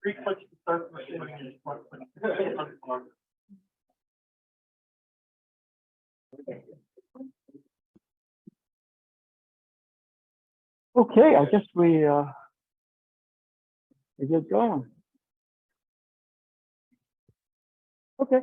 Three clicks to start machine. Okay, I guess we get going. Okay.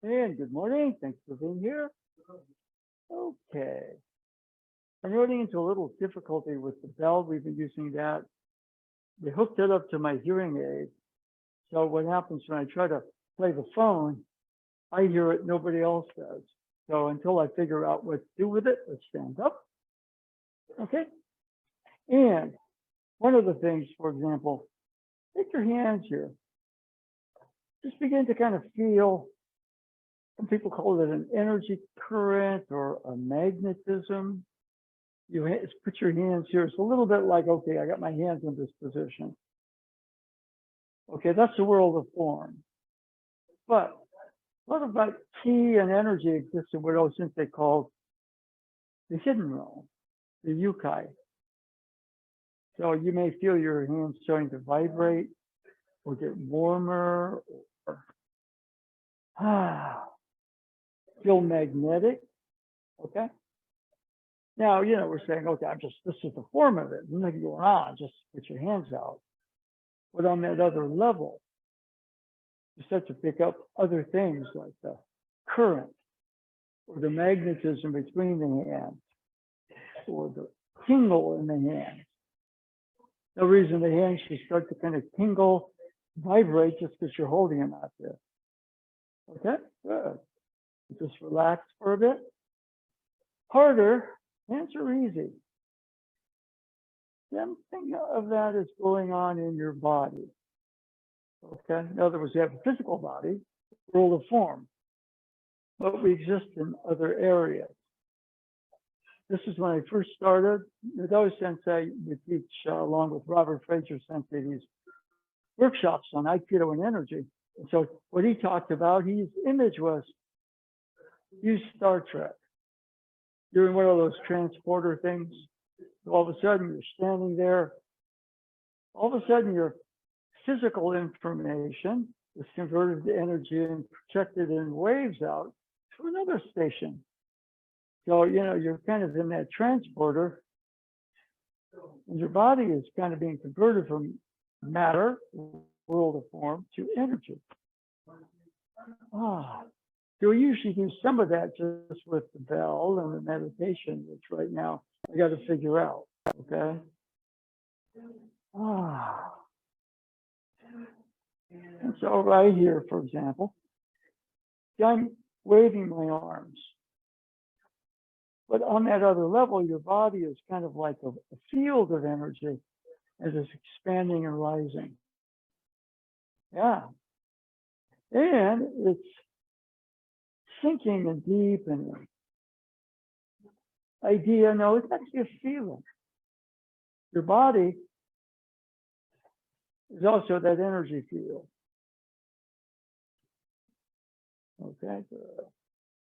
And good morning. Thanks for being here. Okay. I'm running into a little difficulty with the bell. We've been using that. They hooked it up to my hearing aid. So what happens when I try to play the phone, I hear it, nobody else does. So until I figure out what to do with it, let's stand up. Okay. And one of the things, for example, take your hands here. Just begin to kind of feel, some people call it an energy current or a magnetism. You put your hands here. It's a little bit like, okay, I got my hands in this position. Okay, that's the world of form. But what about chi and energy exists in what they called the hidden realm, the yukai. So you may feel your hands starting to vibrate or get warmer or feel magnetic. Okay. Now, we're saying, okay, this is the form of it. Nothing going on, just put your hands out. But on that other level, you start to pick up other things like the current or the magnetism between the hands or the tingle in the hands. No reason the hands should start to kind of tingle, vibrate just because you're holding them out there. Okay, good. Just relax for a bit. Harder, hands are easy. Something of that is going on in your body. Okay, in other words, you have a physical body, world of form, but we exist in other areas. This is when I first started. Movavi Sensei would teach, along with Robert Fraser Sensei, these workshops on Aikido and energy. And so what he talked about, his image was, use Star Trek. You're in one of those transporter things. All of a sudden, you're standing there. All of a sudden, your physical information is converted to energy and projected in waves out to another station. So, you're kind of in that transporter, and your body is kind of being converted from matter, world of form, to energy. So we usually do some of that just with the bell and the meditation, which right now I got to figure out. Okay. And so right here, for example, I'm waving my arms. But on that other level, your body is kind of like a field of energy as it's expanding and rising. Yeah. And it's sinking and deepening. Idea, no, it's actually a feeling. Your body is also that energy field. Okay, good.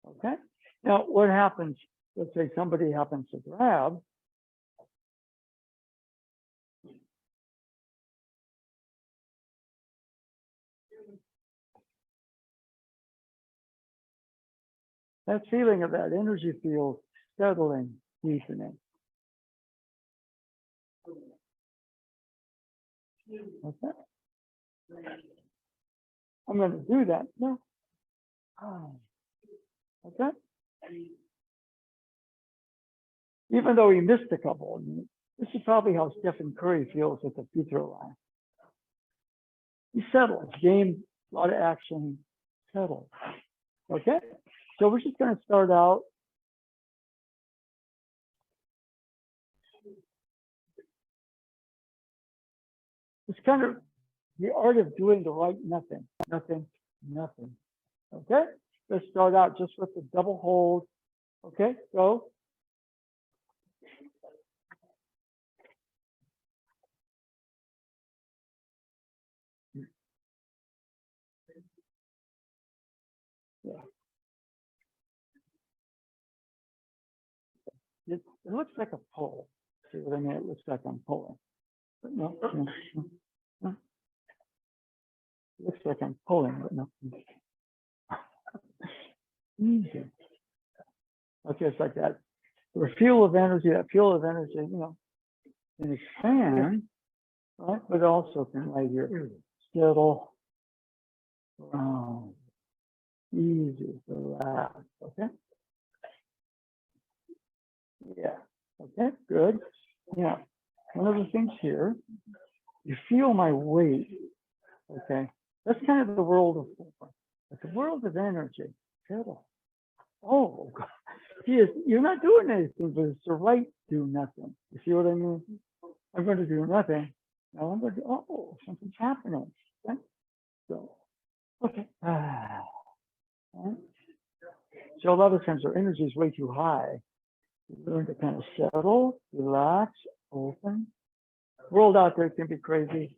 Okay. Now, what happens? Let's say somebody happens to grab. That feeling of that energy field settling, deepening. Okay. I'm going to do that. No. Okay. Even though he missed a couple, this is probably how Stephen Curry feels at the free throw line. He's settled. Game a lot of action, settle. Okay, so we're just going to start out. It's kind of the art of doing the right nothing, nothing, nothing. Okay, let's start out just with the double hold. Okay, go. Yeah. It looks like a pull. See what I mean? It looks like I'm pulling. But no, no, no. It looks like I'm pulling, but no. Easy. Okay, it's like that. The fuel of energy, that fuel of energy, can expand, right? But also can right here, settle, round, easy, relax. Okay. Yeah. Okay, good. Yeah. One of the things here, you feel my weight. Okay. That's kind of the world of form. It's the world of energy. Settle. Oh, God. You're not doing anything, but it's the right do nothing. You see what I mean? I'm going to do nothing. Now I'm going to do, something's happening. Okay. So, okay. Right. So a lot of times our energy is way too high. You learn to kind of settle, relax, open. The world out there can be crazy.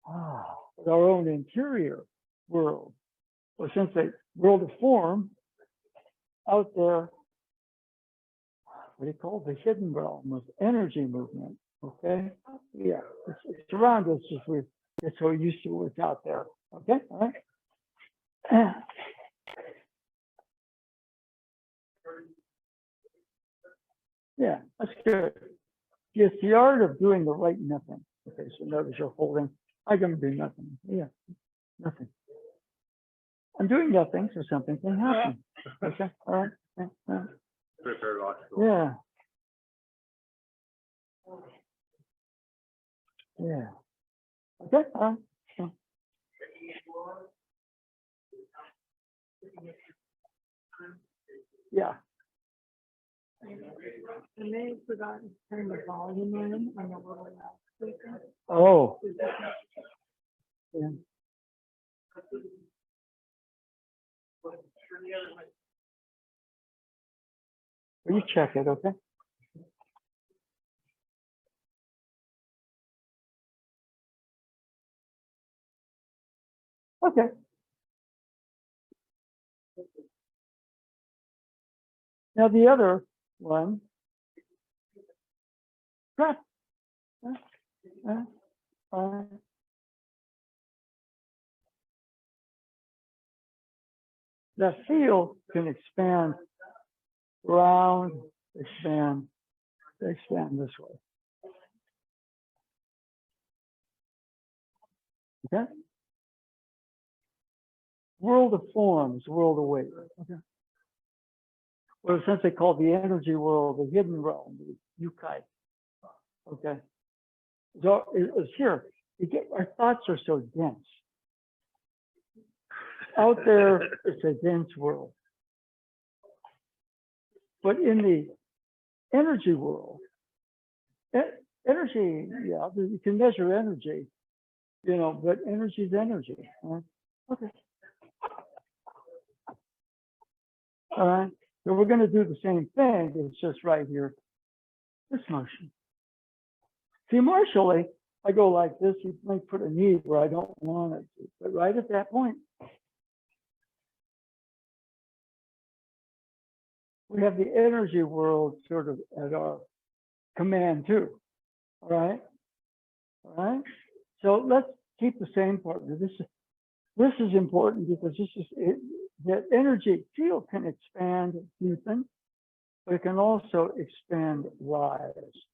But our own interior world, or since the world of form, out there, what do you call it? The hidden realm of energy movement. Okay, yeah, it's around us. Just we get so used to what's out there. Okay, all right. Yeah, that's good. It's the art of doing the right nothing. Okay, so notice you're holding. I'm going to do nothing. Yeah, nothing. I'm doing nothing, so something can happen. Okay, all right. Yeah. Yeah. Okay. All right. Yeah. I may have forgotten to turn the volume on the little loudspeaker. Oh. Yeah. Will you check it, okay? Okay. Now the other one, press. The field can expand round, expand this way. Okay. World of forms, world of weight. Okay. Well, since they call the energy world the hidden realm, the Yukai. Okay. So it's here. Our thoughts are so dense. Out there, it's a dense world. But in the energy world, energy, yeah, you can measure energy, but energy is energy. Right? Okay. All right. So we're going to do the same thing. It's just right here. This motion. See, martially, I go like this. You might put a knee where I don't want it to, but right at that point, we have the energy world sort of at our command too. All right. All right. So let's keep the same part. This is important because that energy field can expand, deepen, but it can also expand, rise,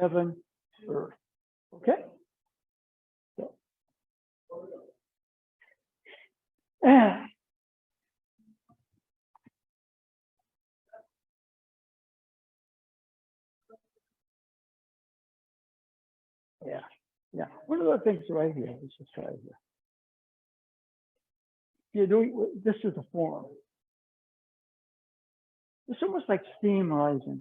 heaven, earth. Okay. So, yeah. Yeah. One of the things right here. Let's just try it here. you're doing, this is a form. It's almost like steam rising.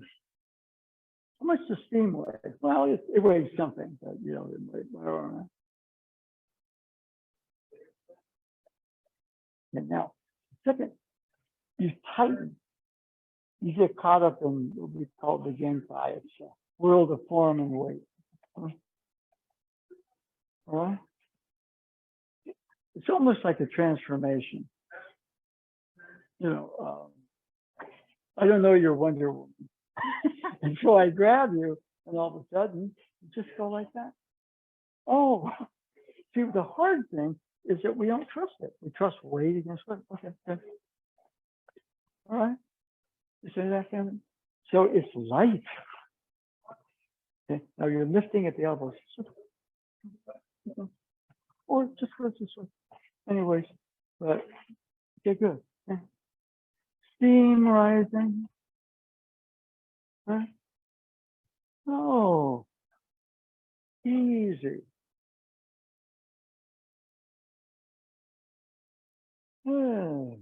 How much does steam weigh? Well, it weighs something, but you know, I don't know. And now, second, you tighten. You get caught up in what we call the Genkai. It's a world of form and weight. All right? It's almost like a transformation. You know, I don't know you're Wonder Woman. And so I grab you, and all of a sudden, you just go like that. Oh, see, the hard thing is that we don't trust it. We trust weight against weight. Okay, good. All right. You say that, Kevin? So it's light. Okay. Now you're lifting at the elbows. Or just go this way. Anyways, but okay, good. Okay. Steam rising. Right? Oh, easy. Yeah.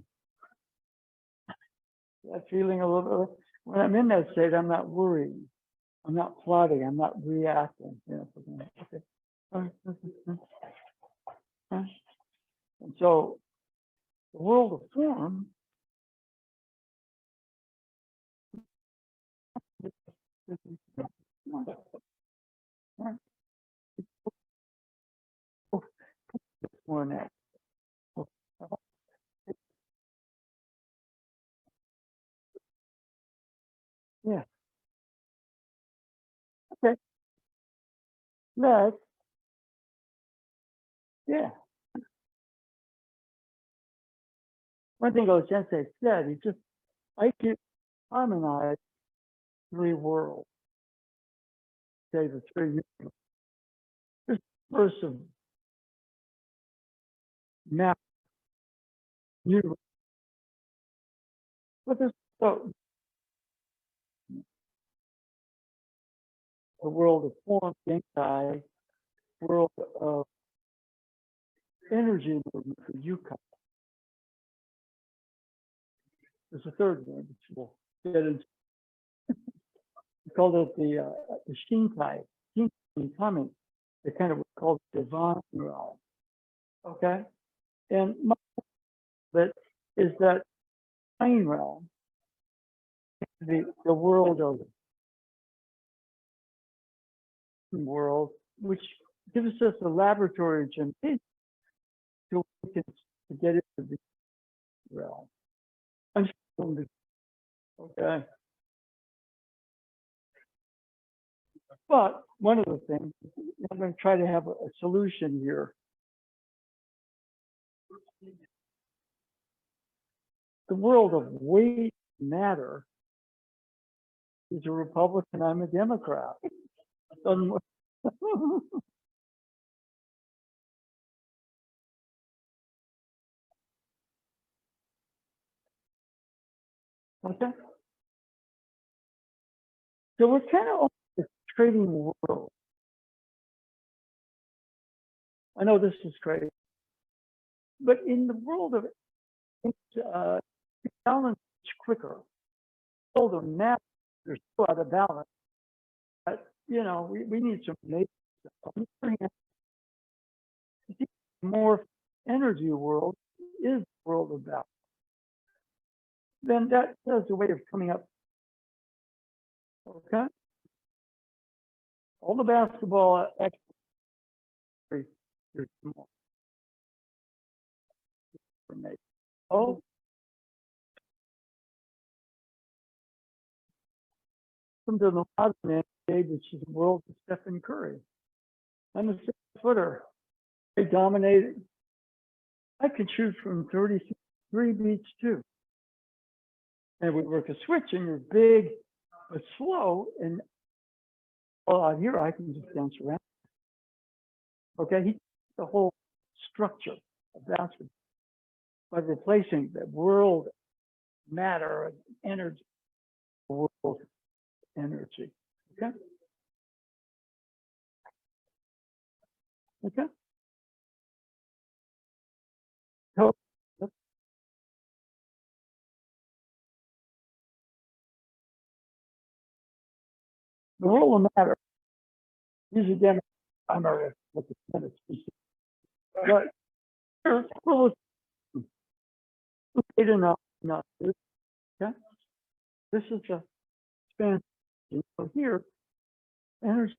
That feeling a little bit. When I'm in that state, I'm not worrying. I'm not plotting. I'm not reacting. You know, okay. And so the world of form more than that. Yeah. Okay. Next. Yeah. One thing Sensei said, he just, I could harmonize three worlds. Okay, the three. There's first of map you, but there's so the world of form, Genkai, world of energy movement, the Yukai. There's a third one, which we'll get into. We called it the Shinkai, Shinkai coming, the kind of what's called divine realm. Okay? And my bit is that divine realm, the world of the world, which gives us a laboratory gymnasium to get into the realm. Okay. But one of the things, I'm going to try to have a solution here. The world of weight matter is a Republican, I'm a Democrat. Okay. So we're kind of a trading world. I know this is crazy, but in the world of balance quicker. So the math are so out of balance. But you know, we need some more energy world is the world of balance. Then that has a way of coming up. Okay. All the basketball experts are small. Oh, from the modern NBA, which is the world of Stephen Curry. I'm a 6-footer. I dominated. I can shoot from 33 beats too. And we work a switch, and you're big but slow. And well, out here, I can just dance around. Okay, he the whole structure of basketball by replacing the world matter and energy, world energy. Okay. Okay. So The world of matter. These again, I'm already with the minutes. But here, well, okay enough, not this. Okay, this is the span. So here, energy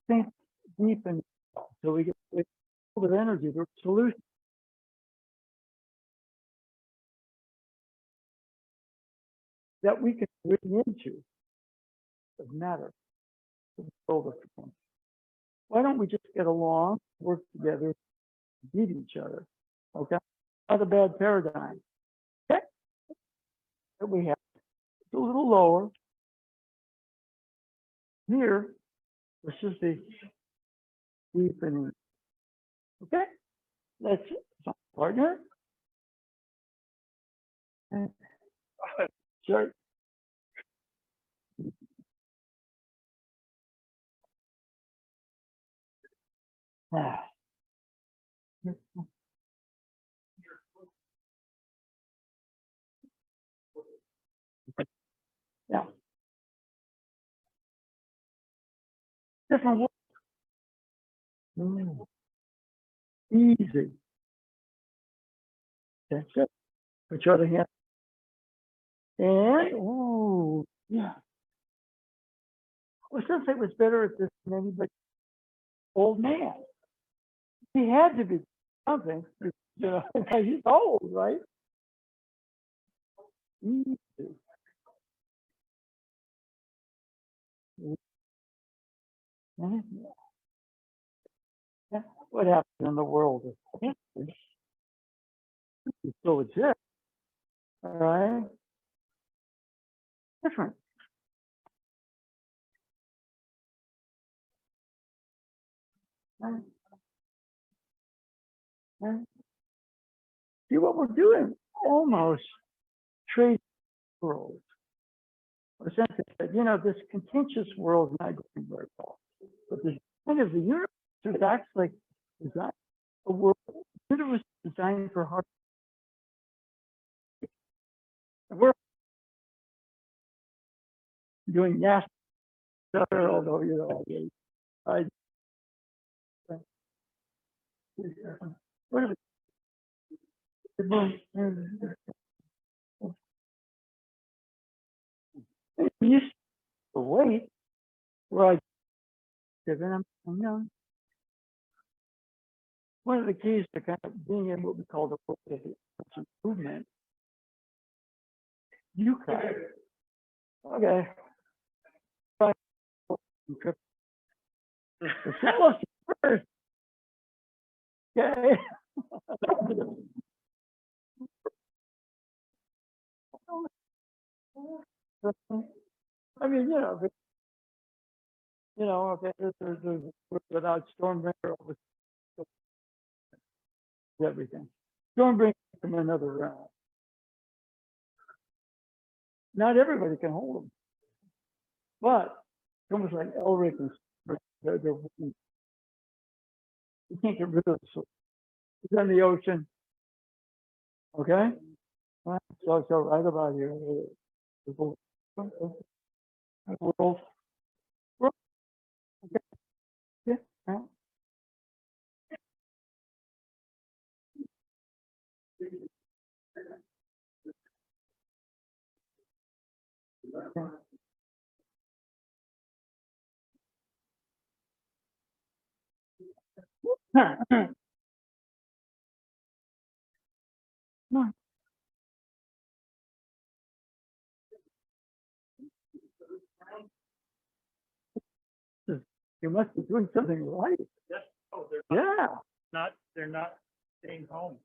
sinks deep in, so we get a field of energy. The solution that we can bring into the matter, the world of frequency. Why don't we just get along, work together, beat each other? Okay, not a bad paradigm. Okay, that we have. It's a little lower here. This is the deepening. Okay, let's partner. And start. Yeah, different work. Easy. That's it. Put your other hand. And, ooh, yeah. Well, since I was better at this than anybody, old man. He had to be something. You know, he's old, right? Easy. Yeah. What happened in the world of history still exists, all right? Different. Right? Right? See what we're doing? Almost trade world. Essentially, you know, this contentious world is not going very far. But the kind of the universe is actually designed a world. The universe is designed for hard. We're doing NASA stuff, although you know, I, what are we used to wait where I give and I'm you know, one of the keys to kind of being in what we call the world of the movement. You can. Okay. Tell us first. Okay. I mean, you know, okay, there's without Stormbringer, everything. Stormbringer from another realm. Not everybody can hold them, but it's almost like Elric and you can't get rid of it. So it's in the ocean, okay? Right? So right about here, the world, world, okay? Yeah, right? Yeah. No, you must be doing something right. Yes. Oh, yeah. Not. They're not staying home.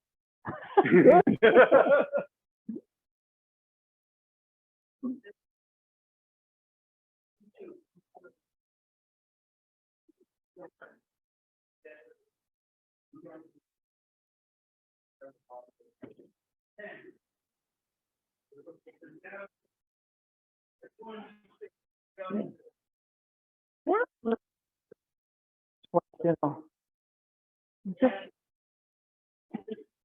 What? You know, just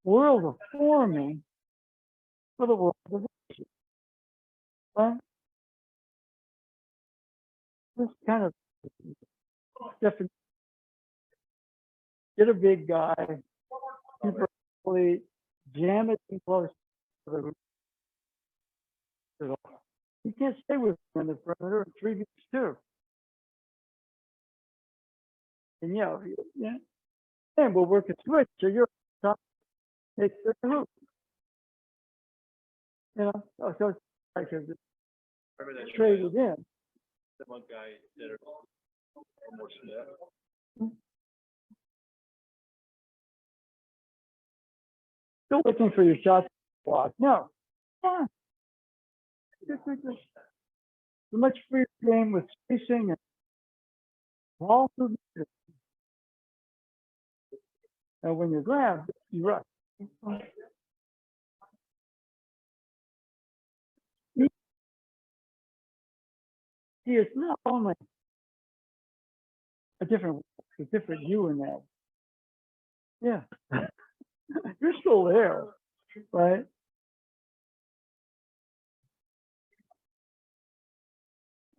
world of forming for the world of right? This kind of Definitely get a big guy, super athlete, jam it in close to the you can't stay with him in the perimeter in 3 weeks too. And yeah, and we'll work a switch so you're top takes the roof. So it's like traded in. The one guy did it almost Still looking for your shot block. No. Fine. It's a much freer game with spacing and ball movement. And when you're grabbed, you rush. See, it's not only a different you in that. Yeah. You're still there, right?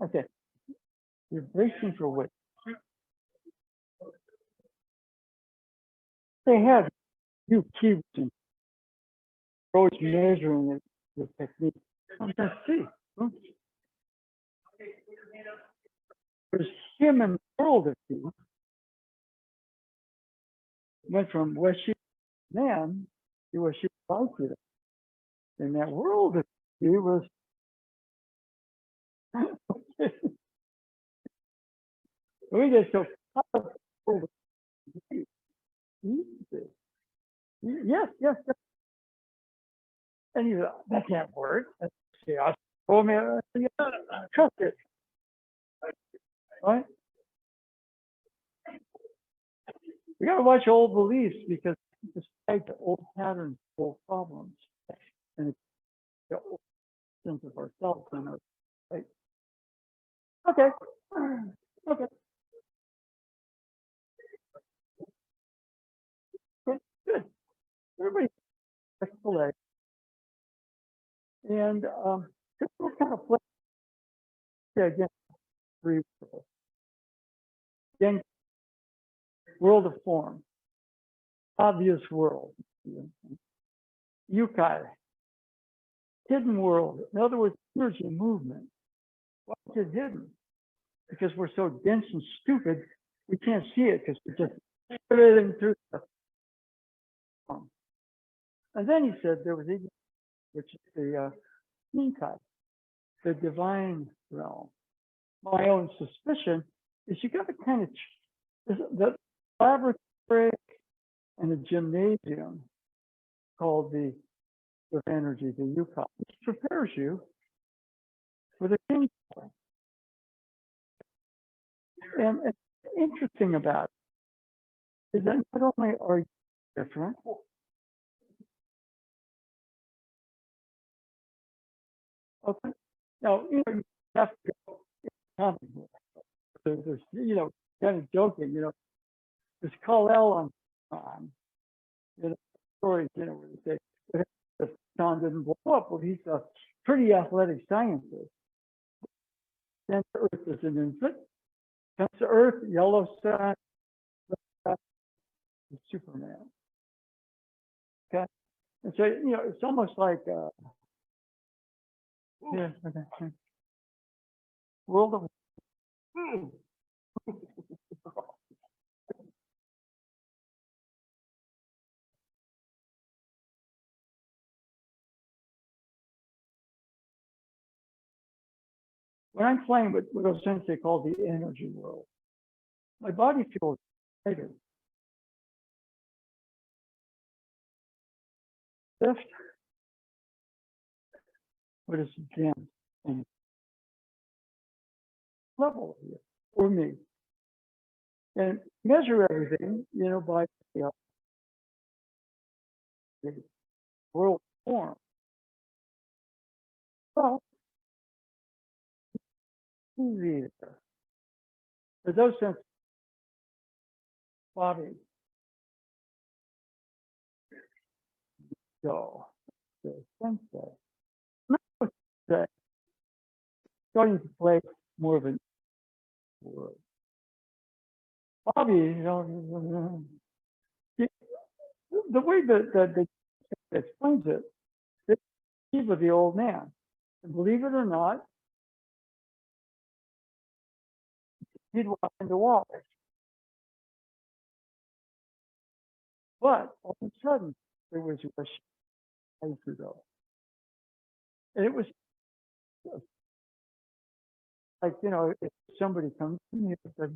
Okay. You're bracing for weight. They have you cubes and always measuring it with technique. Let's see. There's him in the world of you. Went from where she man to where she was to. In that world of you was we get so powerful. Yes, yes, yes. And you that can't work. See, I told me, trust it, right? We got to watch old beliefs because it's tied to old patterns, old problems, and it's the old sense of ourselves and our right. Okay, okay, good, good. Everybody check the leg, and we'll kind of flip again. Three worlds. Again, world of form, obvious world, yukai, hidden world. In other words, energy movement. Why is it hidden? Because we're so dense and stupid, we can't see it because we just put everything through the form. And then he said there was even, which is the yukai, the divine realm. My own suspicion is you got to kind of the laboratory and a gymnasium called the of energy, the yukai, which prepares you for the king. And interesting about it is that not only are you different, okay, now you have to go there's kind of joking, there's Kal-El on stories, where they say the sun didn't blow up. Well, he's a pretty athletic scientist. Then the Earth is an infant. Comes to Earth, yellow sun, Superman. Okay, and so it's almost like yeah, okay. World of when I'm playing with what Sensei called the energy world, my body feels lighter. Lift, but it's dense and level here for me. And measure everything, by the world form. Well, easy. For those sense body go. The Sensei. Starting to play more of a word. Bobby, you know, the way that they explains it, they believe with the old man. And believe it or not, he'd walk into walls. But all of a sudden, there was a place to go. And it was like, you know, if somebody comes in here and says,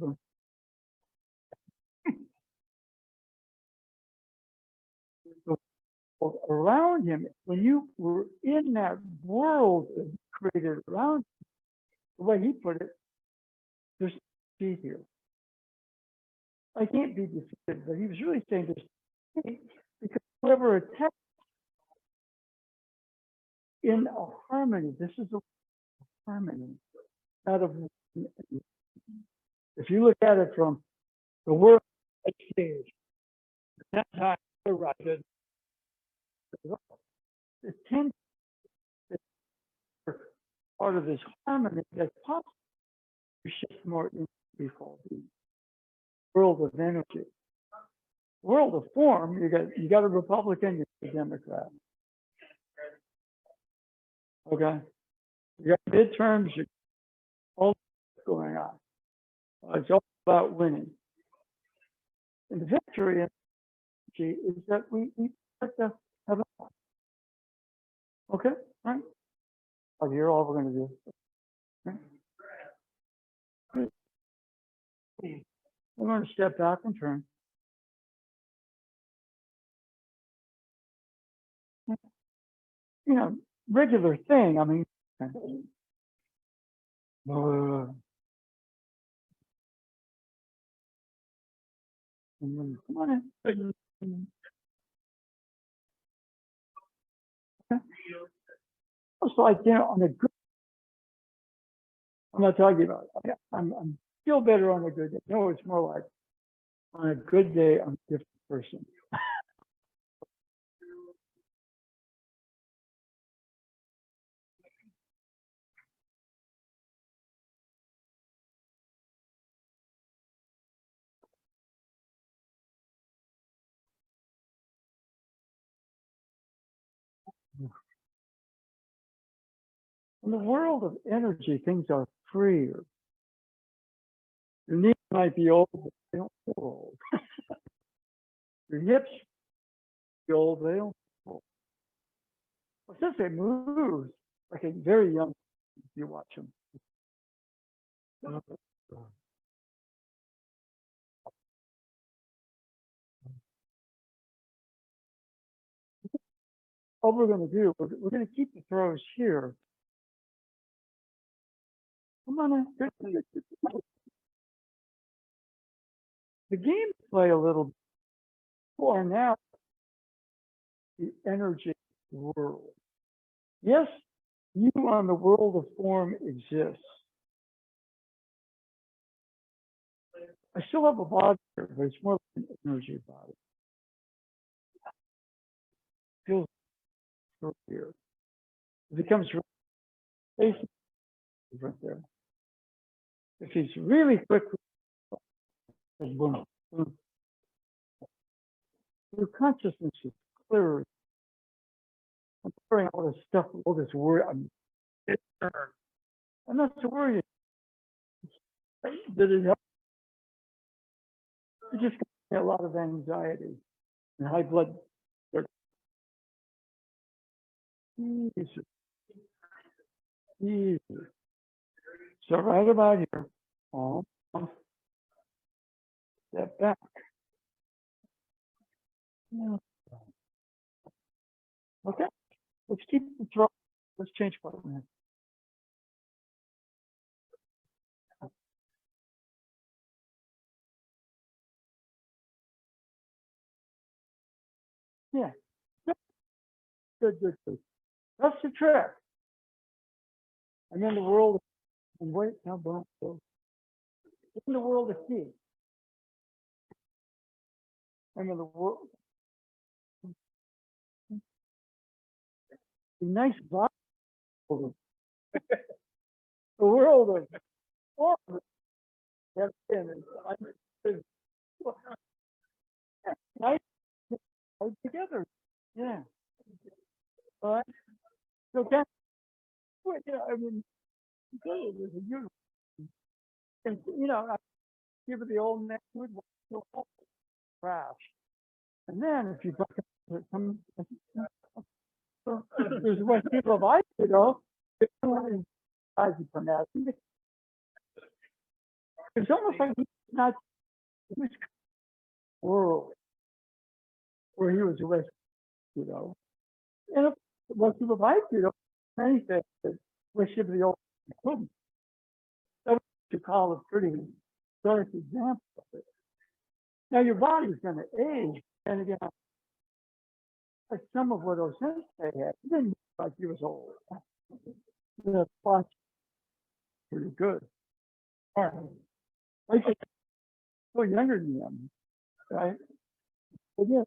"Well, around him, when you were in that world that he created around, the way he put it, there's peace here. I can't be defeated, but he was really saying there's peace because whatever attack in a harmony, this is a harmony, not of. If you look at it from the world stage, that time it tends to be part of this harmony that's possible to shift more into before the world of energy. World of form, you got a Republican, you got a Democrat. Okay. You got midterms, you all going on. It's all about winning. And the victory energy is that we have to have a, okay, right? Oh, you're all we're gonna do. Right? We're gonna step back and turn. You know, regular thing. I mean, come on in. It's like, you know, on a good, I'm not talking about, I'm feel better on a good day. No, it's more like on a good day, I'm a different person. In the world of energy, things are freer. Your knees might be old, but they don't feel old. Your hips feel old, they don't feel old. Well, since they move like a very young, you watch them. All we're going to do, we're going to keep the throws here. Come on in. The games play a little more now. The energy world. Yes, you on the world of form exists. I still have a body here, but it's more like an energy body. It feels here. It becomes different there. If he's really quick, boom, boom. Your consciousness is clearer. I'm clearing all this stuff, all this worry. I'm not so worried. Did it help? It just gives me a lot of anxiety and high blood sugar. Easy. Easy. So right about here, step back. Okay, let's keep the throw. Let's change partner. Yeah, good, good, good. That's the trick. I'm in the world, and wait, now boom, boom. In the world of key. I'm in the world. The nice vibe. The world of form. That's in it. Nice, nice together. Yeah. All right. So can yeah, I mean, it was a beautiful. And I give it the old neck wood crash. And then if you look at some, there's what people like, as you from that. It's almost like he's not his world where he was arrested. And what people like, many things that wish him the old couldn't. That was what you call a pretty stark example of it. Now your body's going to age, and again, like some of what Osensei had, he didn't look like he was old. The spots pretty good. All right. I think still younger than him, right? But yeah,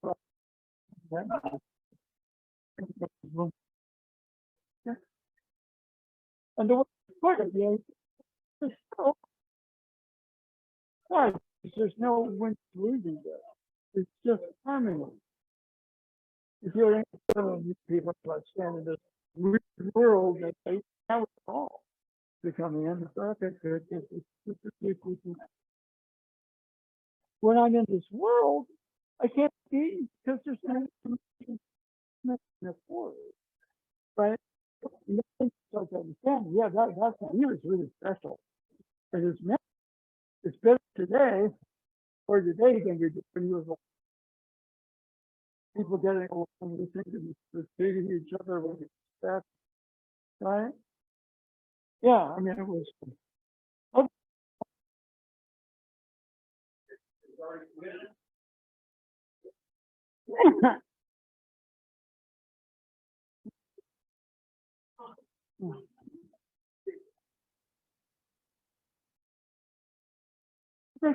and the way you put it, it's so hard. There's no win losing there. It's just permanent. If you're in these people like standing in this weird world that they have it all to come in. Okay, good. When I'm in this world, I can't be because there's no world, right? You start to understand, yeah, that's he was really special. But it's better today or today than when you was people getting along, listening to treating each other with respect, right? Yeah, I mean it was.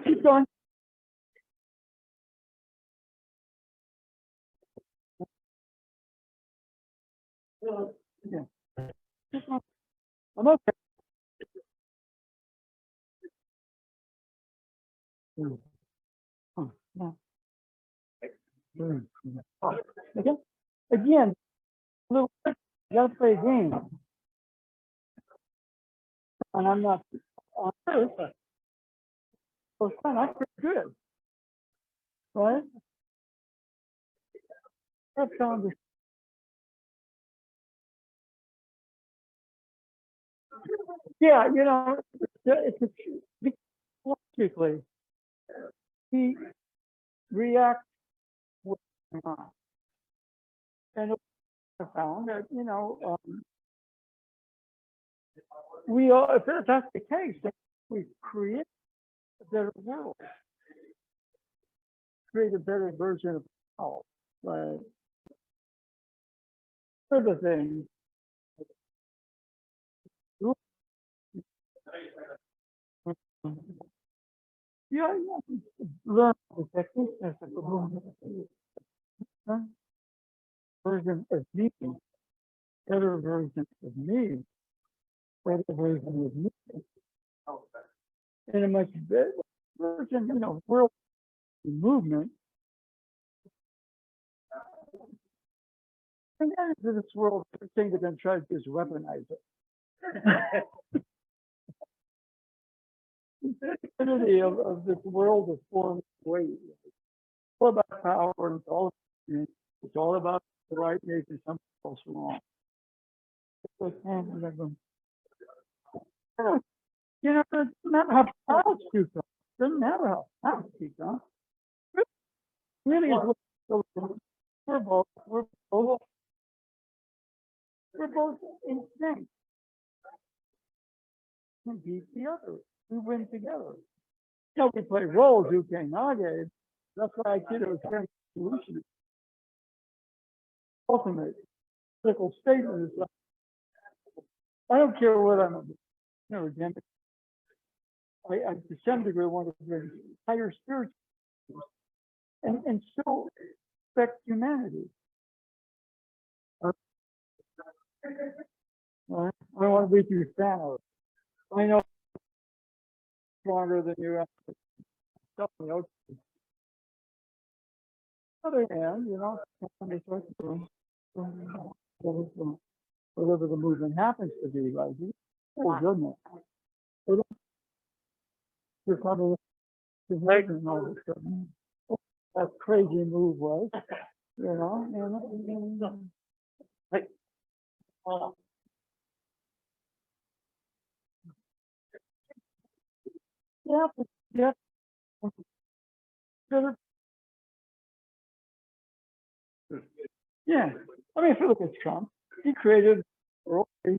Keep going. Yeah. I'm okay. No. Okay. Again, a little, you gotta play a game, and I'm not on earth. So fine, I'm pretty good, right? That's on the, yeah, it's logically he reacts with and I found that we all if that's the case, then we create a better world, create a better version of ourselves, right? Other things. Yeah, yeah. Learn the technique as a version of me, better version of me, better version of me, and a much better version, world movement. And then into this world, everything that then tries to just weaponize it. The infinity of this world of form ways. It's all about power and it's all about the right making something else wrong. It doesn't matter how fast you come. It doesn't matter how fast you come. Really is what we're both we're both instinct. We beat the other. We win together. We play roles, you can nowadays. That's why I did it was very solution. Ultimate critical statement is like, I don't care what I'm again. I to some degree want to bring higher spiritual and still respect humanity. I don't want to be too fan. I know stronger than you. other hand, somebody starts doing whatever the movement happens to be, right? Oh goodness. They don't- You're coming to and all of a sudden. That crazy move was, and Like, yeah, yeah, better, yeah. I mean, if you look at Trump, he created the world, the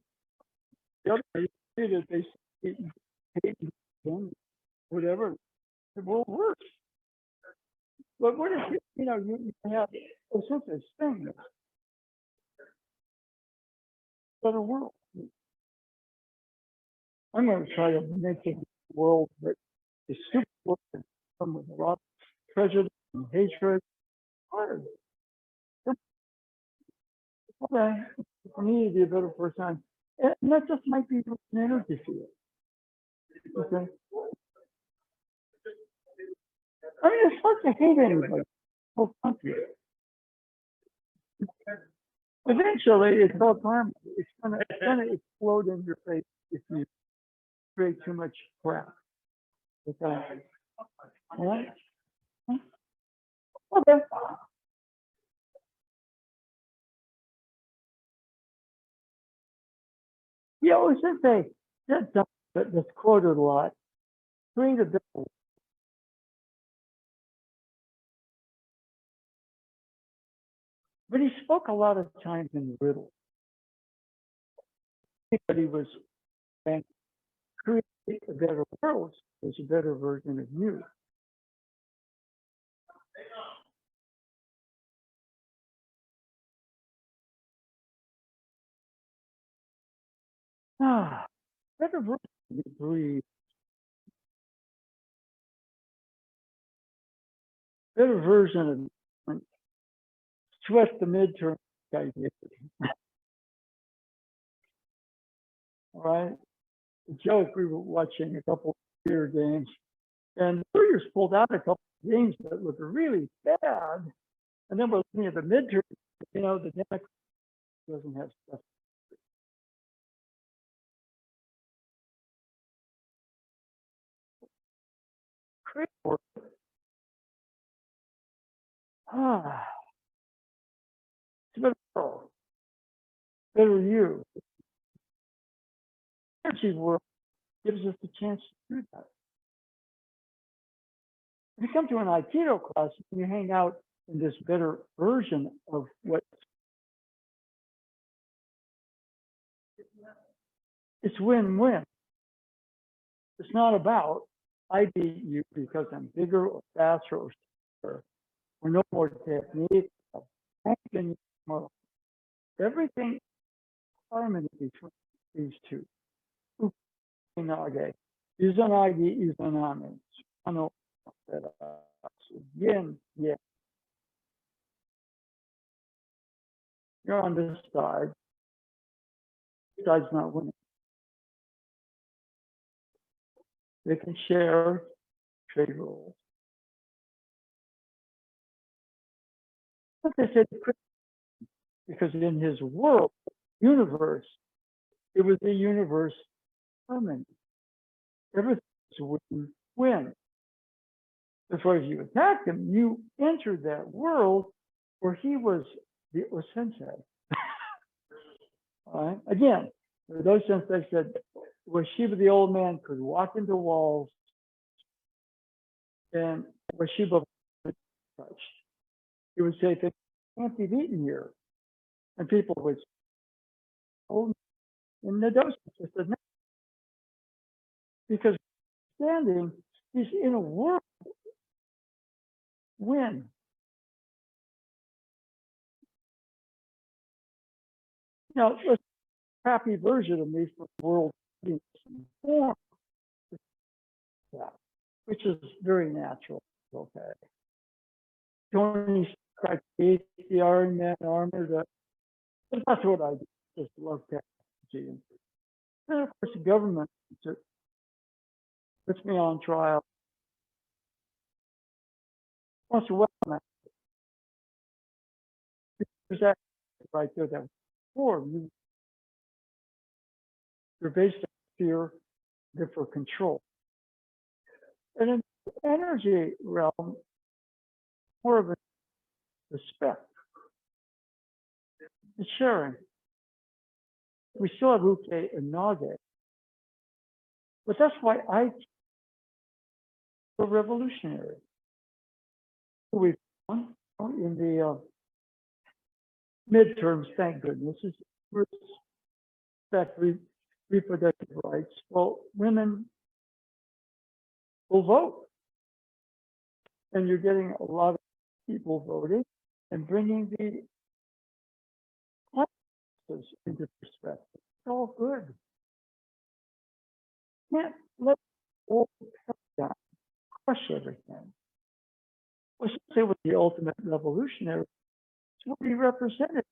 other day, he created basically whatever, the world works. But what if you have a sense of thing, better world? I'm going to try to make a world that is super with a lot of prejudice and hatred. Hard. Okay, for me to be a better person, and that just might be an energy field. Okay, I mean it's hard to hate anybody. Whole country. Eventually, it's all karma. It's gonna explode in your face if you create too much crap. Okay. All right. Okay. Yeah, I was just say that's quoted a lot. Create a bill. But he spoke a lot of times in riddles. But he was saying, create a better world. There's a better version of you. Ah, better version of you breathe. Better version of you. Sweat the midterm idea. All right. The joke, we were watching a couple of theater games, and the Warriors pulled out a couple of games that looked really bad. And then we're looking at the midterm, the Democrat doesn't have stuff. Great work. Ah, it's better world, better you. Energy world gives us the chance to do that. If you come to an Aikido class and you hang out in this better version of what it's win-win. It's not about I beat you because I'm bigger or faster or stronger or no more technique. Everything harmony between these two. Ukinage. Izanagi izanami. Ano yin, yin. You're on this side. This side's not winning. They can share trade rules. But they said because in his world, universe, it was a universe harmony. Everything was win. As far as you attacked him, you entered that world where he was the sensei. All right. Again, those sensei said, where Shiva the old man could walk into walls and where Shiva touched. He would say, "They can't be beaten here." And people would say, "Oh," and the docent said, "No," because standing, he's in a world win. Now, a crappy version of me from world form, which is very natural. Okay. Tony Stark hates the Iron Man armor. But that's what I do. Just love technology. And of course, the government puts me on trial. Once a while, there's that right there that before you're based on fear, therefore control. And in the energy realm, more of a respect, the sharing. We still have uke and nage, but that's why I feel revolutionary. We found in the midterms, thank goodness, is respect reproductive rights. Well, women will vote, and you're getting a lot of people voting and bringing the classes into perspective. It's all good. Can't let all down, crush everything. Well, say with the ultimate revolutionary, it's what he represented.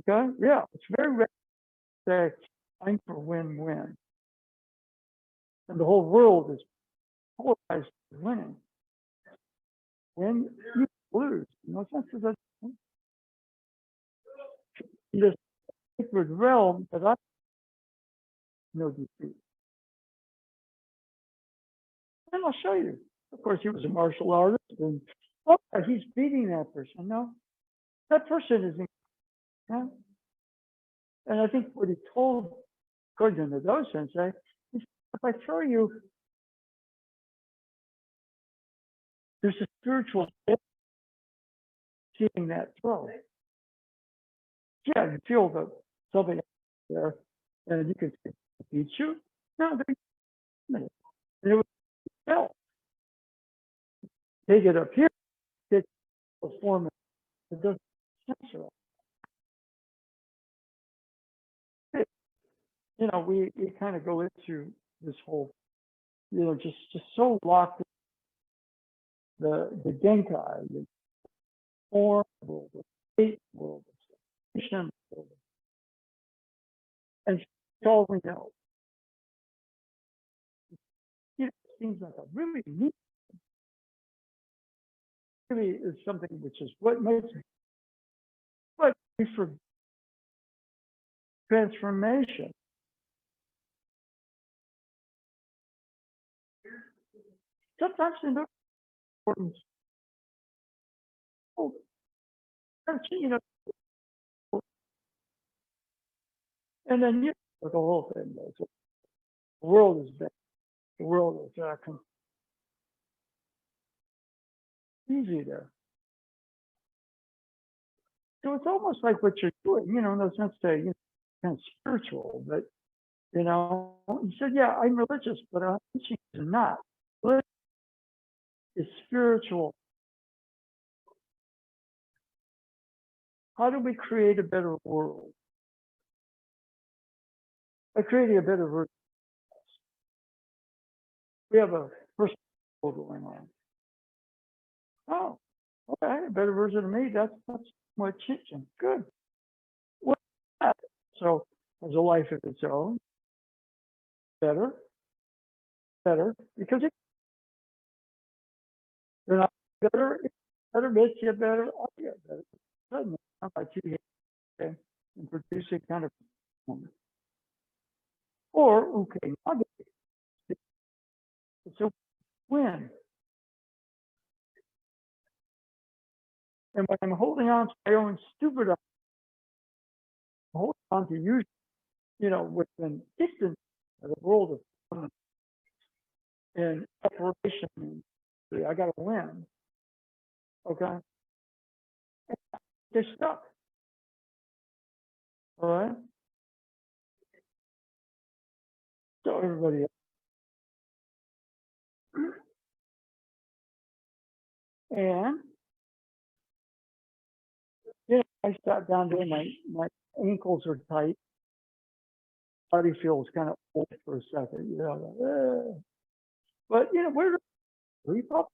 Okay, yeah, it's very rare to say I'm for win-win, and the whole world is polarized for winning. When you lose, no sense of that. In this sacred realm that I know defeat. And I'll show you. Of course, he was a martial artist, and oh, he's beating that person. No, that person isn't. Yeah? And I think what he told, according to those sensei, is if I throw you, there's a spiritual seeing that throw. Yeah, you feel that something there, and you can beat you. No, and it was felt. Take it up here, take performance. It doesn't censor it. You know, we kind of go into this whole, just so locked in the Genkai, the form world, the state world, the nation world, and it's all we know. It seems like a really neat, really is something which is what makes it, but for transformation. Sometimes in the importance, you know, and then the whole thing. The world is bad. The world is easy there. So it's almost like what you're doing, in the sense that kind of spiritual, but you said, yeah, I'm religious, but I'm teaching is not. Religion is spiritual. How do we create a better world? By creating a better version. We have a personal going on. Oh, okay, a better version of me. That's my teaching. Good. What's that? So has a life of its own. Better, because they're not better. Better makes you better. I get better. Suddenly, I'm like you and producing kind of or okay, it's a win. And when I'm holding on to my own stupid, I'm holding on to you, within distance of the world of and separation. I got to win. Okay, they're stuck. All right. So everybody else. And I sat down there. My ankles are tight. Body feels kind of old for a second. But we're the sleep up.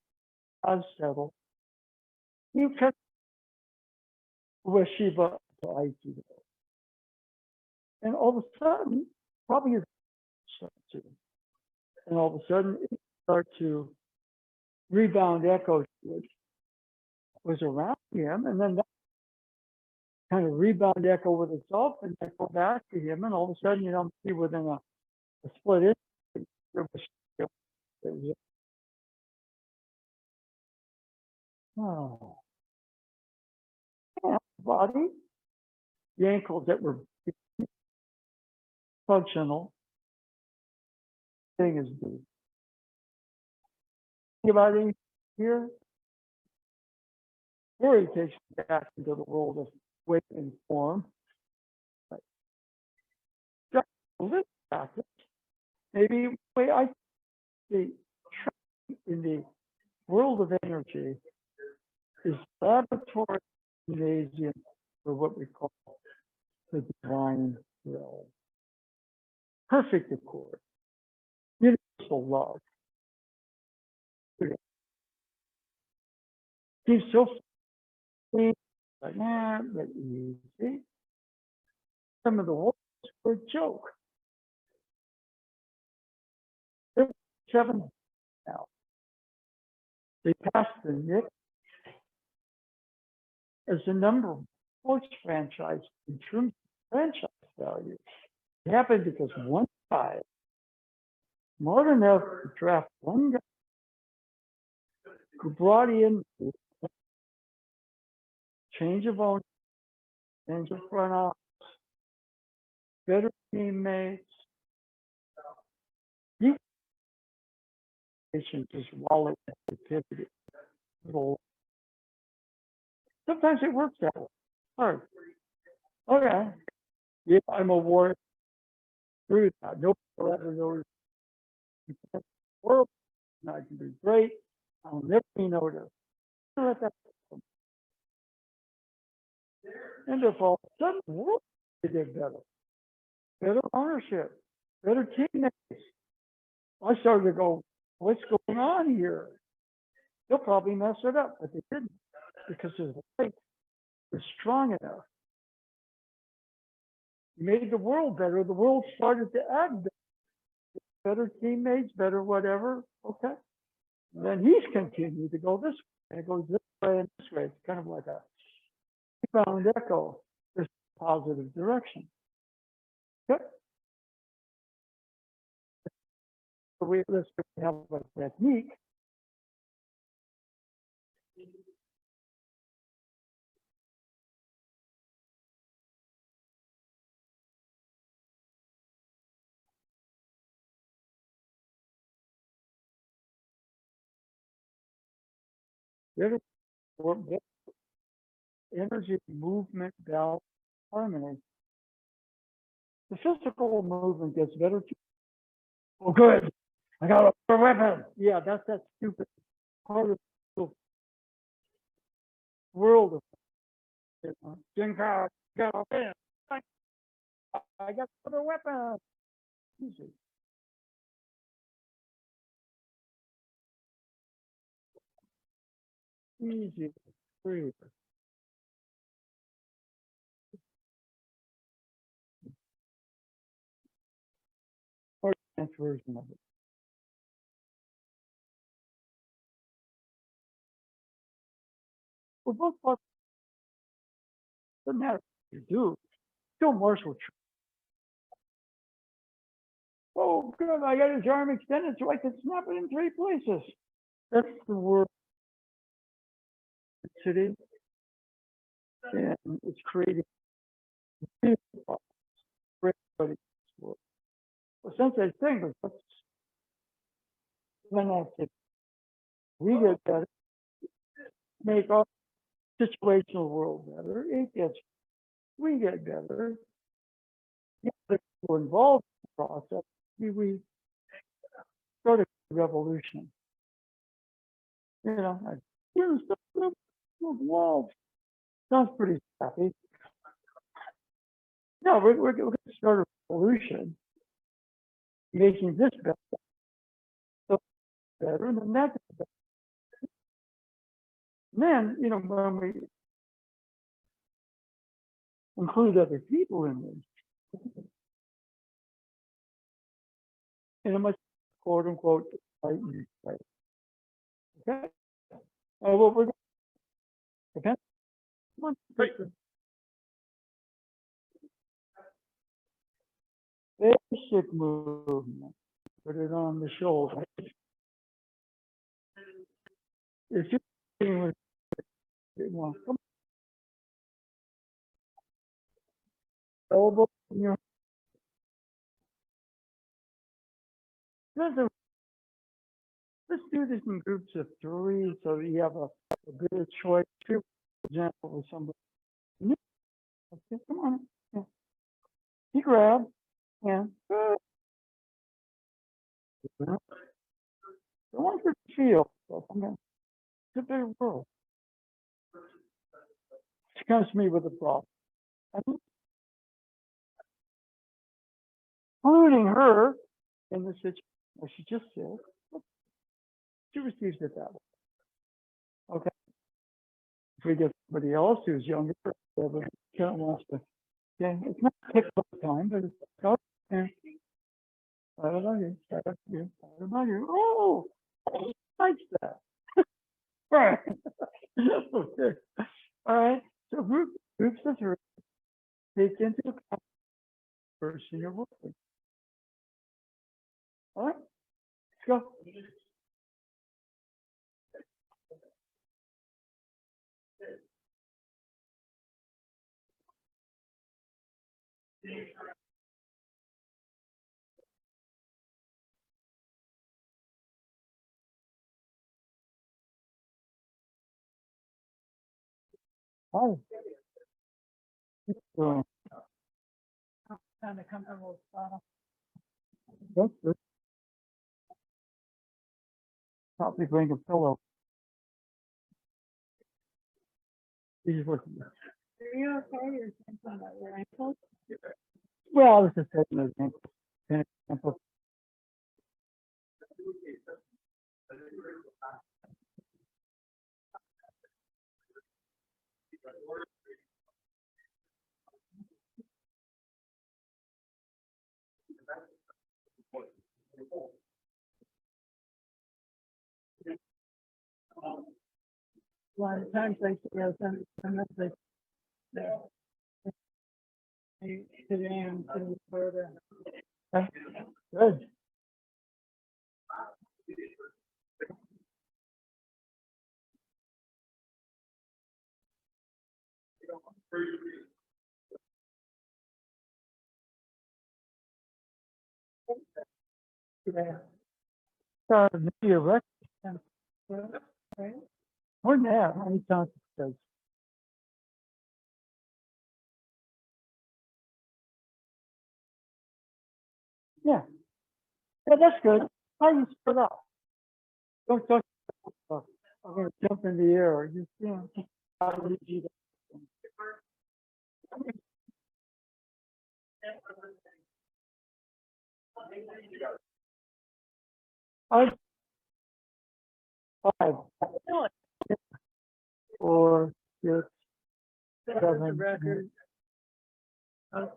I've settled. You can Shiva Aikido. And all of a sudden, probably you start to. And all of a sudden, it start to rebound echo which was around him, and then that kind of rebound echo with itself and echo back to him, and all of a sudden, see within a split instant, there was, there was oh, yeah, body, the ankles that were functional, thing is the think about it here, where he takes you back into the world of weight and form. But just a little practice. Maybe way I see in the world of energy is laboratory gymnasium for what we call the divine will. Perfect accord, universal love. Seems so funny, but but easy. Some of the words were a joke. There were 7 now. They passed the Nick as the number of sports franchise in terms of franchise value. It happened because one guy, smart enough to draft one guy who brought in change of owner, change of front office, better teammates. These patients is wallet activity. Sometimes it works that way. Hard. Okay. Yeah, I'm a warrior. Through that. Nobody will ever know the world. I can be great. I'll never be noticed. Let that happen. And if all of a sudden the world did better, better ownership, better teammates. I started to go, what's going on here? They'll probably mess it up, but they didn't because his light was strong enough. He made the world better. The world started to act better. Better teammates, better whatever. Okay. And then he's continued to go this way. It goes this way and this way. It's kind of like a rebound echo. There's a positive direction. Okay. So let's have a technique. Better energy, movement, balance, harmony. The physical movement gets better too. Oh, good. I got a weapon. Yeah, that's that stupid part of the world of Jim Carr. Got a pen. I got another weapon. Easy. Easy. Free. Or version of it. Well, both parts doesn't matter what you do. Still Marshall. Oh, good. I got his arm extended so I can snap it in 3 places. That's the word city. And it's creating for everybody. Well, since I think of when I said we get better, make our situational world better, it gets, we get better. If we're involved in the process, we start a revolution. You know, here's the walls. Sounds pretty happy. No, we're going to start a revolution, making this better, so better, and then that's better. And then, when we include other people in this, in a much quote unquote enlightened way. Okay. What we're depends. Come on, Great. basic movement. Put it on the shoulder. If you're with well, come elbow in your let's do this in groups of three so that you have a good choice. For example, with somebody. Okay, come on. Yeah. You grab and the one for feel. So I'm gonna, it's a big world. She comes to me with a problem. I'm including her in the situation. Well, she just said she receives it that way. Okay. If we get somebody else who's younger, whatever, kind of wants to, yeah, it's not pick up time, but it's go and I don't know you, I don't know you, I don't know you. Oh, he likes that. Right. Okay. All right. So groups of three take into account the person you're working. All right. Let's go. Hi. So, Kind of comfortable spot. that's good. Probably bring a pillow. He's working. Are you okay? You're thinking about your ankles? Well, this is taking an example. A lot of times they say, sometimes they sit down to further. Okay. Good. Yeah. Maybe a rec. Right? More than that, how many times it says, yeah. Yeah, that's good. How you split up? Don't, I'm gonna jump in the air. You know, how do you do that? Five, five, four, six, That's the seven. record. Oh,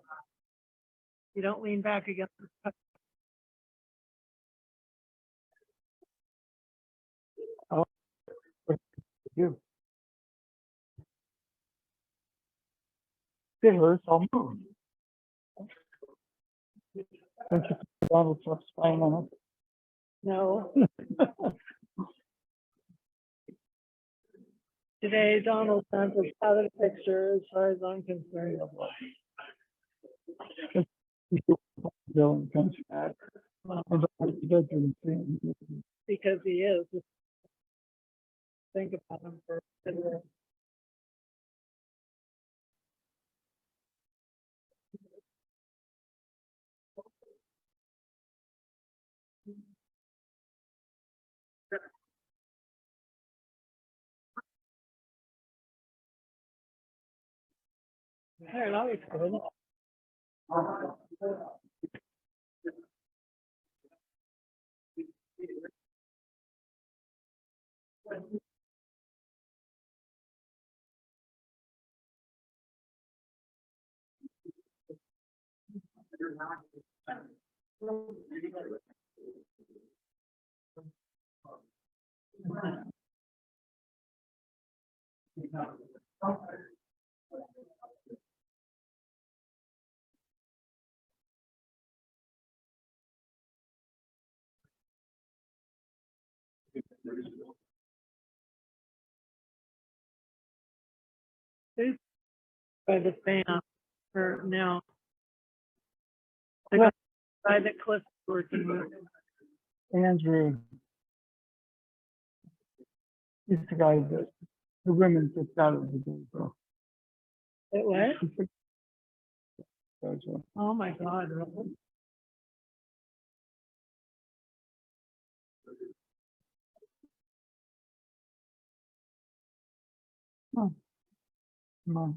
you don't lean back against the Oh, what do you? It hurts. I'll move. Don't you put Donald Trump's spine on No. it? Today, Donald sent us out of the picture as far as I'm concerned. Dylan comes back. And the bedroom thing. Because he is. Just think about him for a minute. Hey, that was good. By the fan for now. The Well- guy that Cliff's working with. Andrew. He's the guy that the women kicked out of the game. So. It what? So, Oh my God. Really? oh, come on.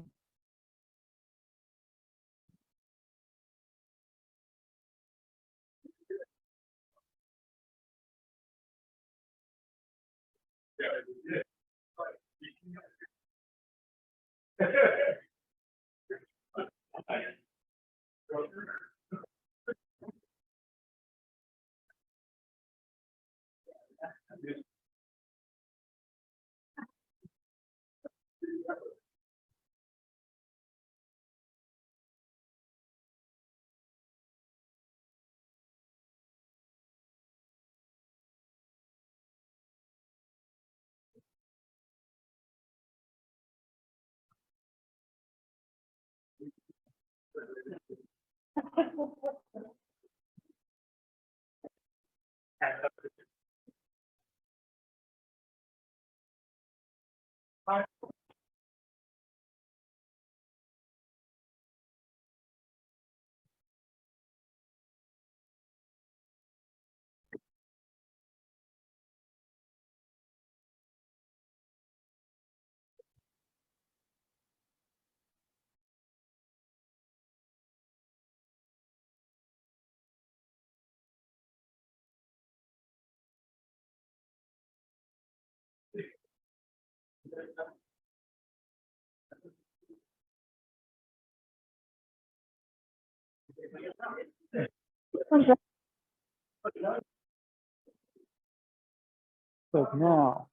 But now,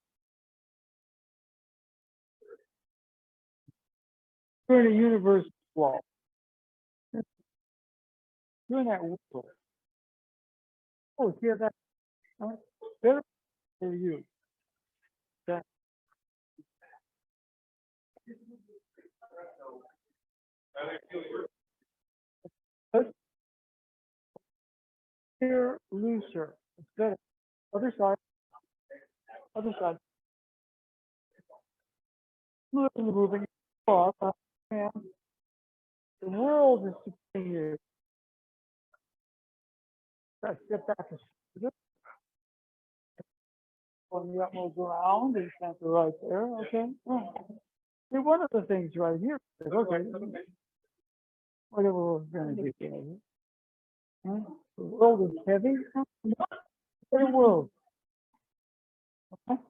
we're in a universe wall. You're in that world. Oh, see that? Better for you. That here looser. It's better. Other side. Other side. Moving. Off. And the world is supporting you. Gotta step back and see it. On the utmost ground and center right there. Okay. Oh. See, one of the things right here. Is, okay. Whatever we're going to do here. Huh? The world is heavy. What a world. Okay.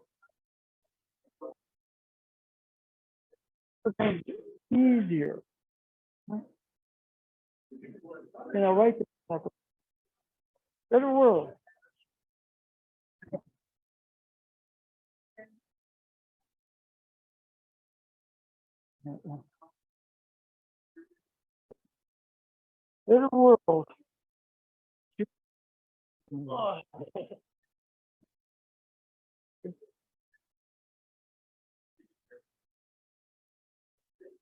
Okay. Easier. Huh? You know, right there. Better world. Better world.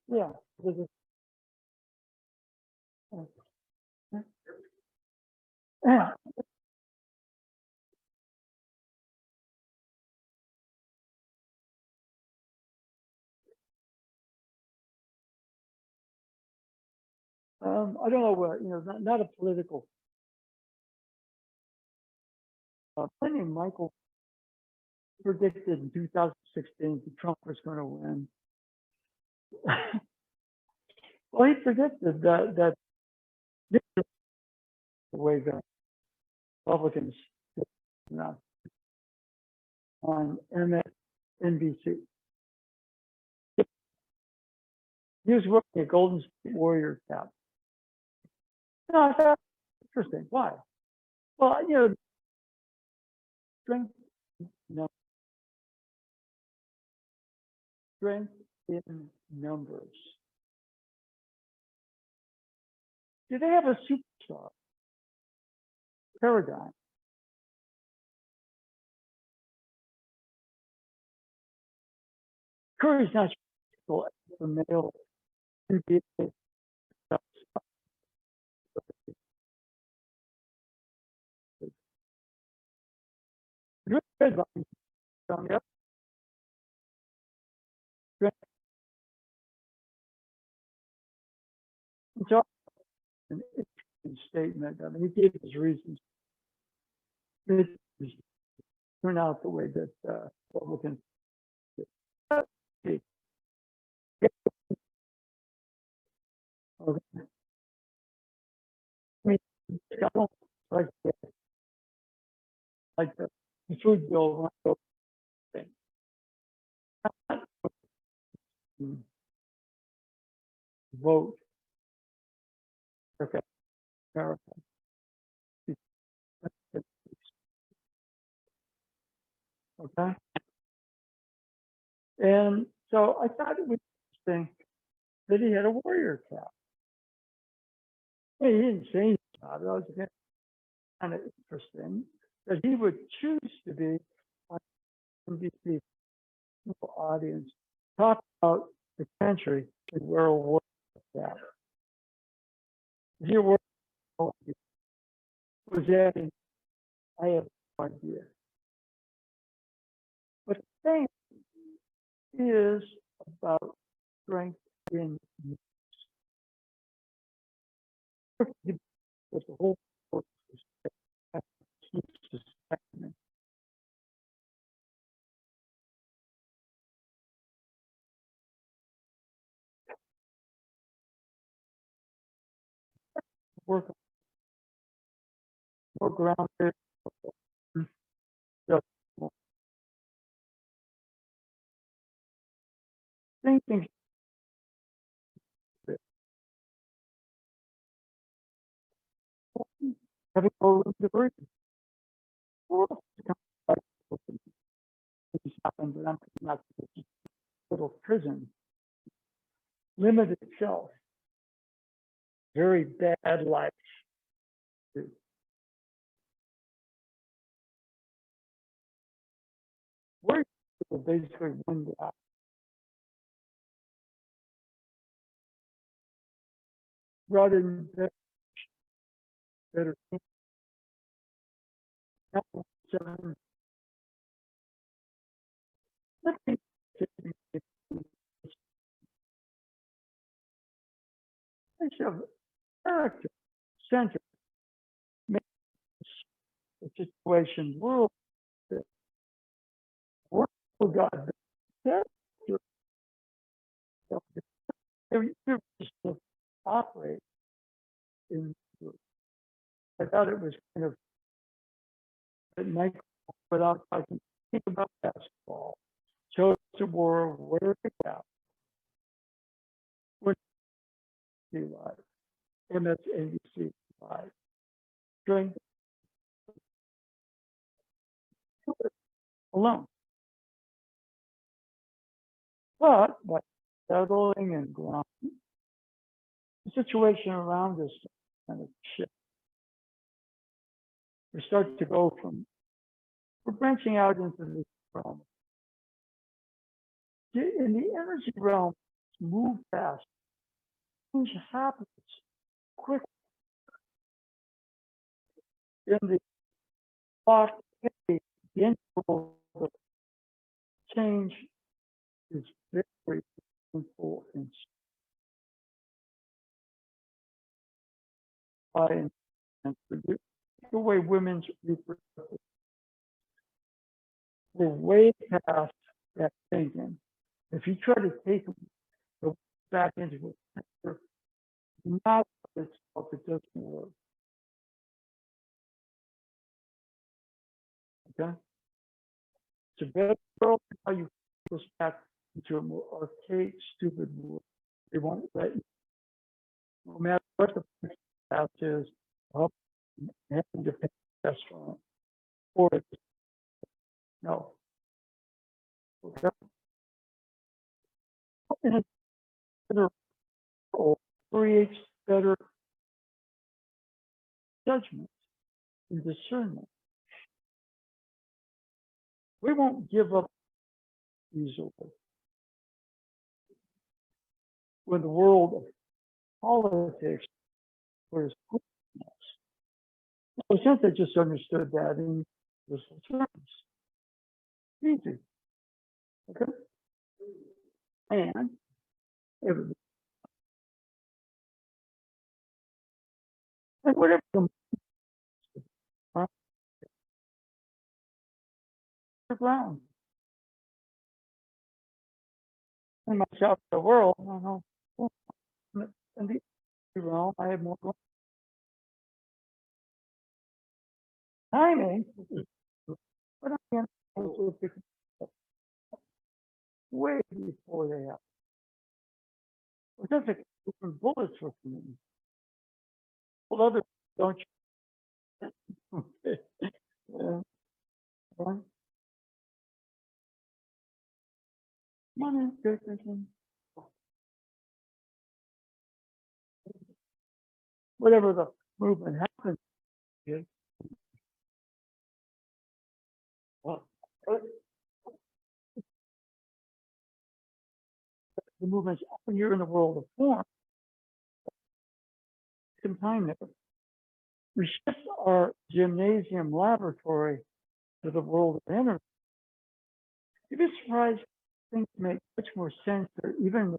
Yeah. This is- I don't know what, not a political. My name Michael predicted in 2016 that Trump was going to win. Well, he predicted that this is the way the Republicans now on MSNBC. He was wearing a Golden State Warriors cap. I thought interesting. Why? Well, strength, strength in numbers. Do they have a superstar paradigm? Curry's not for male NBA stuff. Good line on the other. It's also an interesting statement. I mean, he gave his reasons. It just turned out the way that Republicans did. Okay. I mean, I don't like the food bill thing. Vote. Okay. America. Okay. And so I thought it was interesting that he had a warrior cap. He didn't say anything about it. I was kind of interesting that he would choose to be on NBC audience, talk about the country and wear a warrior cap. He was adding, I have no idea. But the thing is about strength in with the whole work more grounded. Same thing. Having all diversity. Happened, but I'm not little prison. Limited itself. Very bad life. Where people basically win the rather than better. Of character center makes the situation world God character to operate in. I thought it was kind of nice without talking think about basketball. Chose to war where it out. What live? MSNBC live. During alone. But by settling and grounding, the situation around us kind of shift. We start to go from, we're branching out into this realm. In the energy realm, move fast. Change happens quick. In the thought, the interval of change is very painful and and the way women's reproductive. We're way past that thinking. If you try to take them back into it, not itself, it doesn't work. Okay? It's a better world how you push back into a more archaic, stupid world. They won't let you, no matter what the path is, help having to pay restaurant or no. Okay? in a better role, creates better judgment and discernment. We won't give up easily when the world of politics was well, since I just understood that in this terms. Easy. Okay? And everybody. And whatever the ground. And myself, the world, I don't know. In the realm, I have more timing, but I can't also pick up way before they happen. It doesn't take different bullets for me. Well, others don't you? Okay. Yeah. Right. Come on in, good thinking. Whatever the movement happens, is, well, the movement's when you're in the world of form, some time there. We shift our gymnasium laboratory to the world of energy. You'd be surprised things make much more sense there, even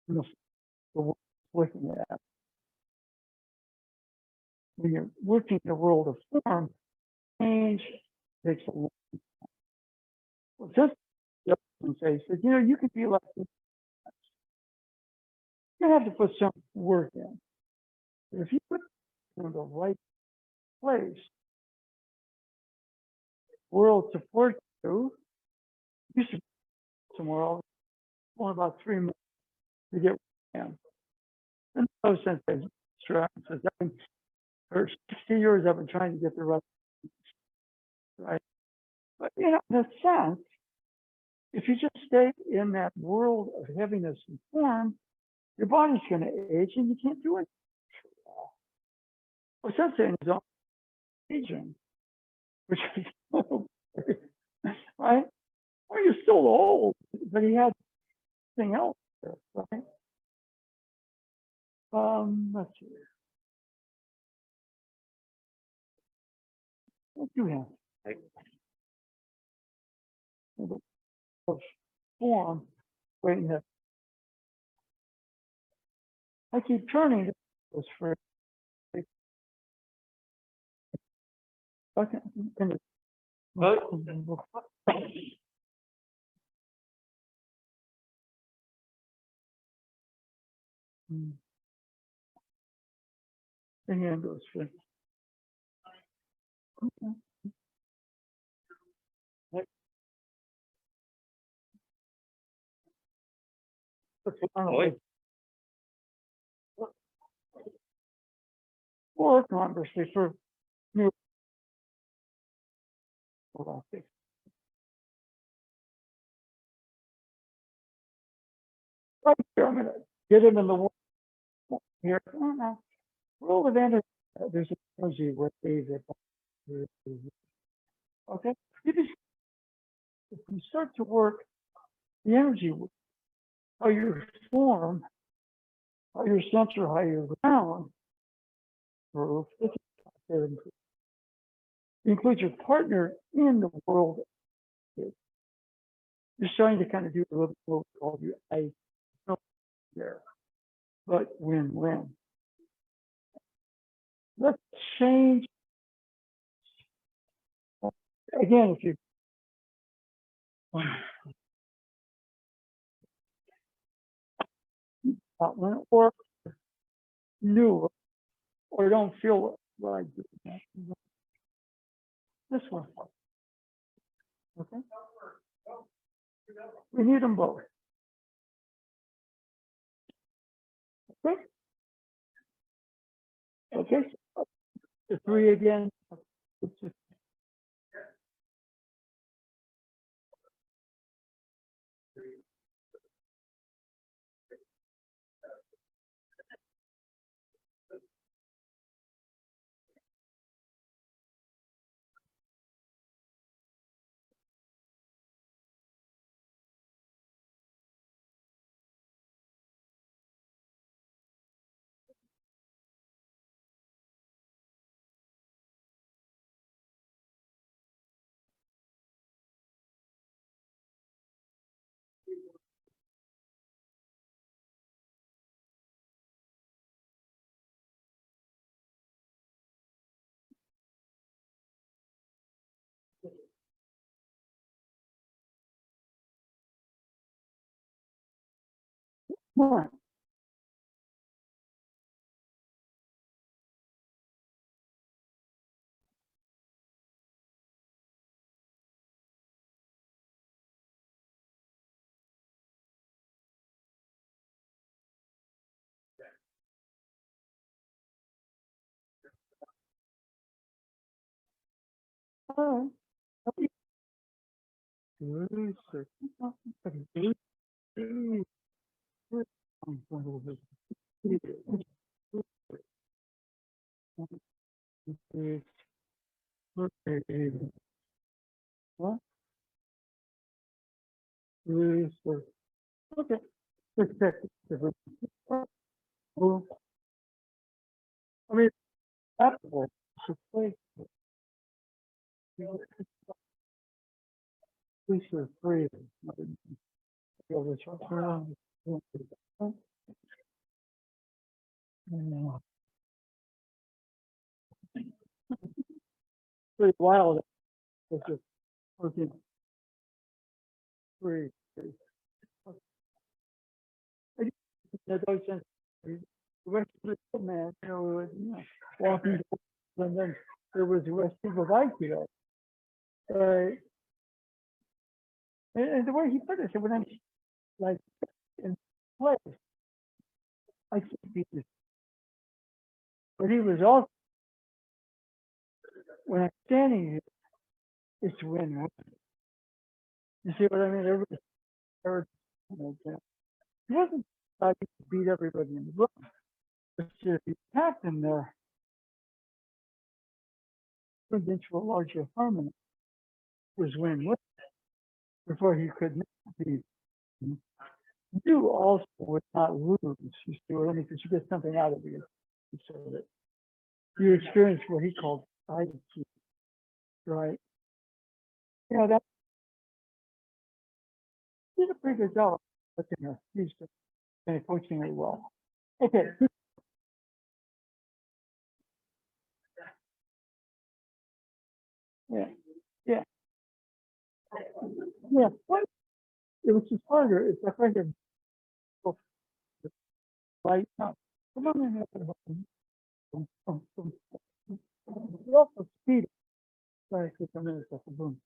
in the world looking at. When you're working in the world of form, change takes a long time. Well, just the other say, said, you know, you could be like this. You have to put some work in. But if you put it in the right place, world supports you. You should go somewhere else. Only about 3 months to get in. And no sense of stress. For 60 years, I've been trying to get the right. But you know, in a sense, if you just stay in that world of heaviness and form, your body's going to age and you can't do it. Well, some saying is aging, which is right. Well, you're still old, but he had something else there, right? Let's see. What do you have? Of form. Wait a minute. I keep turning this for. Okay. The hand goes for. Okay. Or conversely for new. Right here, I'm gonna get him in the world here. World of energy. There's an energy with David. Okay. If you start to work the energy, how your form, how your center, how your ground move, it includes your partner in the world. You're starting to kind of do a little bit called you I know there, but win-win. Let's change. Again, if you or new or don't feel like doing that. This one. Okay. We need them both. Okay. Okay. The 3 again. Right. All right. Research. What? Research. Okay. Perspective. Well, I mean, Apple should play. We should free. Pretty wild. It's just working free. That does sense. The rest of the man, walking, and then there was the rest of the IPO. And the way he put it, so when I'm like in place, I see people. But he was also, when I'm standing here, it's win-win. You see what I mean? Everybody heard, he wasn't like to beat everybody in the room. But if he attacked them there, turned into a larger harmony, was win-win before he could not be. You also would not lose, you see what I mean? Because you get something out of it. So that you experience what he called side key, right? You know, that did a pretty good job looking her. He's kind of coaching her well. Okay. Yeah. Yeah. Yeah. What? It was just harder. It's like right here. Right now. Come on in there. You also speed. Sorry, 6 minutes. Boom.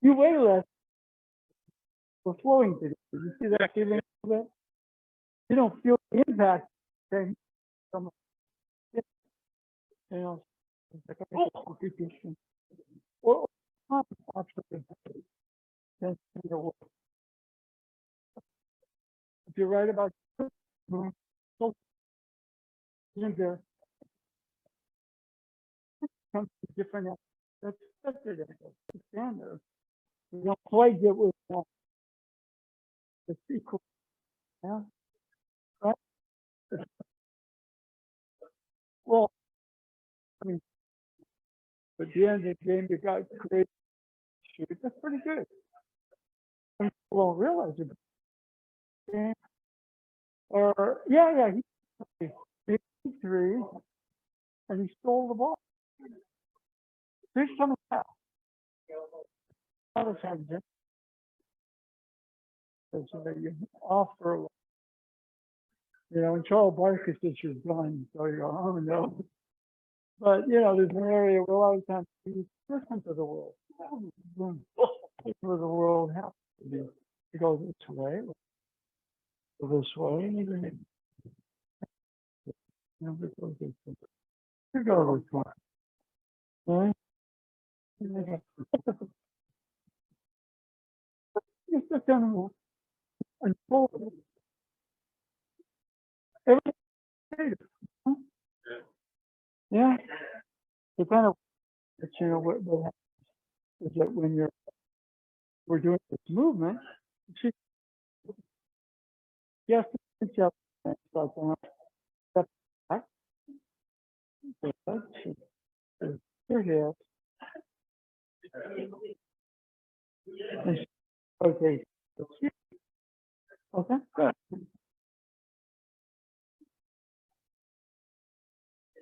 You weigh less for flowing today. You see that feeling a little bit? You don't feel the impact. Then, you know, it's like a computation. Well, absolutely. That's, if you're right about so isn't there comes to different that's expected the standard. We don't quite get with the sequel. Yeah. Right? Well, I mean, at the end of the game, you got great shoot. That's pretty good. And people don't realize it. And, or yeah, he made 3 and he stole the ball. There's some of that. Other times, so that you offer, and Charles Barker says you're done, so you go, oh no. But there's an area where a lot of times you listen to the world. Where the world happens to be. You go this way, go this way, you go this way. You go this way. Right? You sit down and fold everything. Yeah. The kind of, what happens is that when we're doing this movement, yes, step back, your hips, and okay. Okay, good.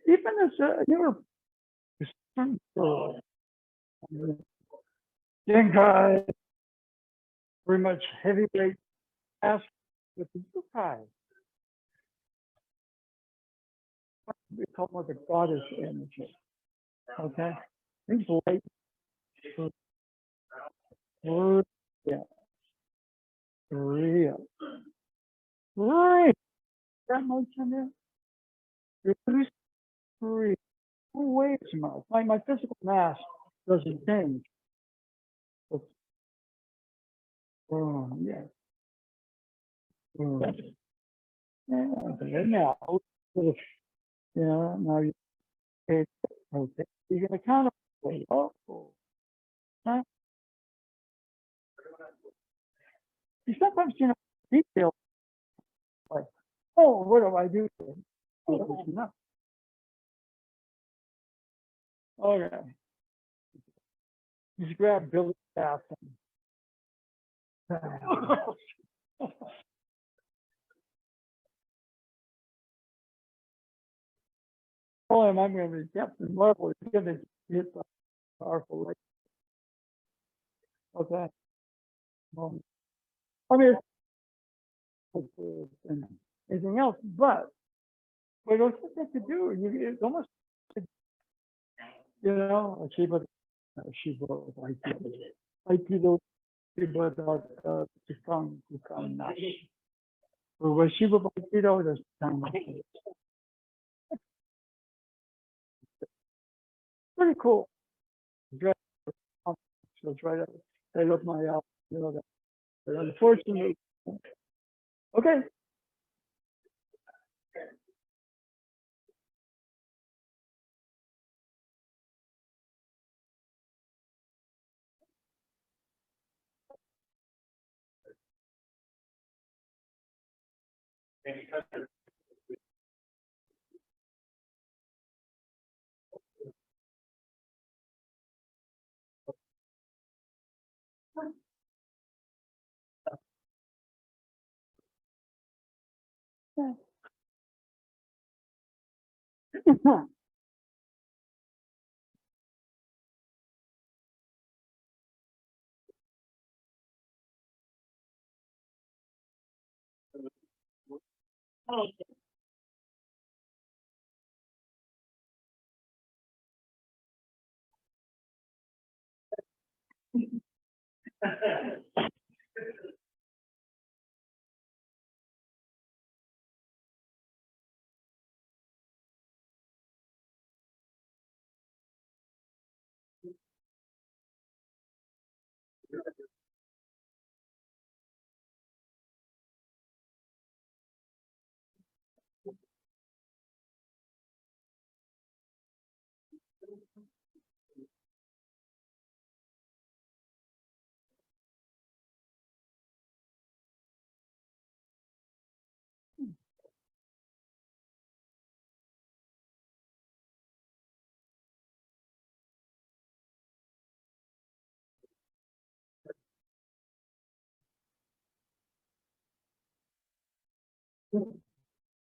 Even as you're young guy, very much heavyweight task with the Yukai. We call it the goddess energy. Okay? Things light. Yeah. Real. Right. That much in there? Reduce three. Way too much. My physical mass doesn't change. It's, yeah. Yeah. Okay. Now, now you okay. Okay. You're gonna count it. Oh. Huh? You sometimes detail like, oh, what do I do? Oh, no. Okay. Just grab Billy's ass and tell him I'm going to be Captain Marvel. He's going to hit the powerful light. Okay. Well, I mean, and anything else, but what else is that to do? It's almost, Shiba, Aikido, Kukang Nash. Or was Shiba Aikido, there's time. Pretty cool. So try to take up my, that. But unfortunately, okay.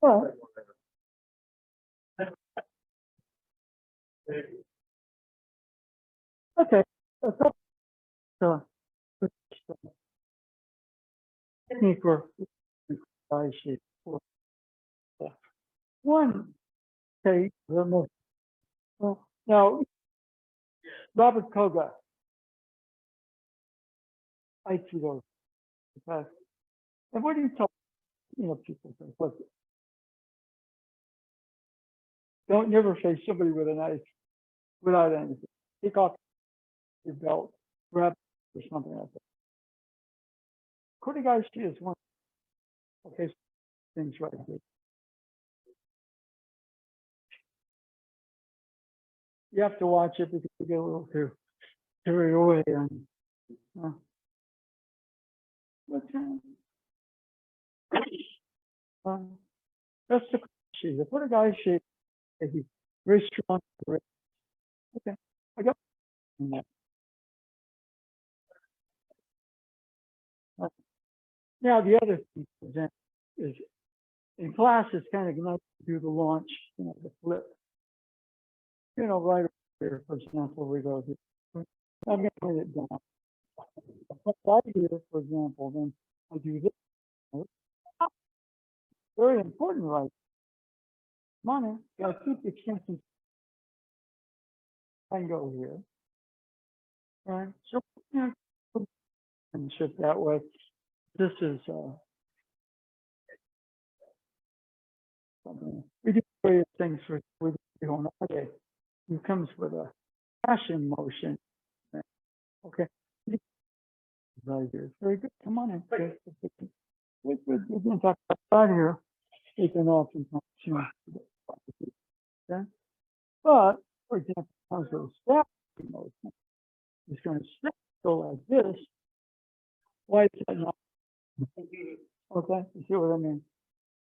Well, okay. So, technique for I shape. One, okay, the most, now, Robert Koga, Aikido, okay. And what do you tell, people think, look, don't never face somebody with a knife without anything. Take off your belt, grab or something like that. Kotegaeshi is one, okay, things right here. You have to watch it because you get a little too carried away. And, what's that? That's the Kotegaeshi. The Kotegaeshi is very strong. Okay, I got that. Now the other thing is in class, it's kind of nice to do the launch, the flip. Right over here, for example, we go here. I'm going to put it down. Right here, for example, then I do this. Very important, right? Money, gotta keep the extensions. I can go here. Right, so, you know, and ship that way. This is, we do various things for, we do on okay. It comes with a passion motion. Okay. Right here. Very good. Come on in. Okay. We're going to talk about here. It's an often function. Okay. But, for example, comes with a step motion. It's going to go like this. Why is that not? Okay. You see what I mean?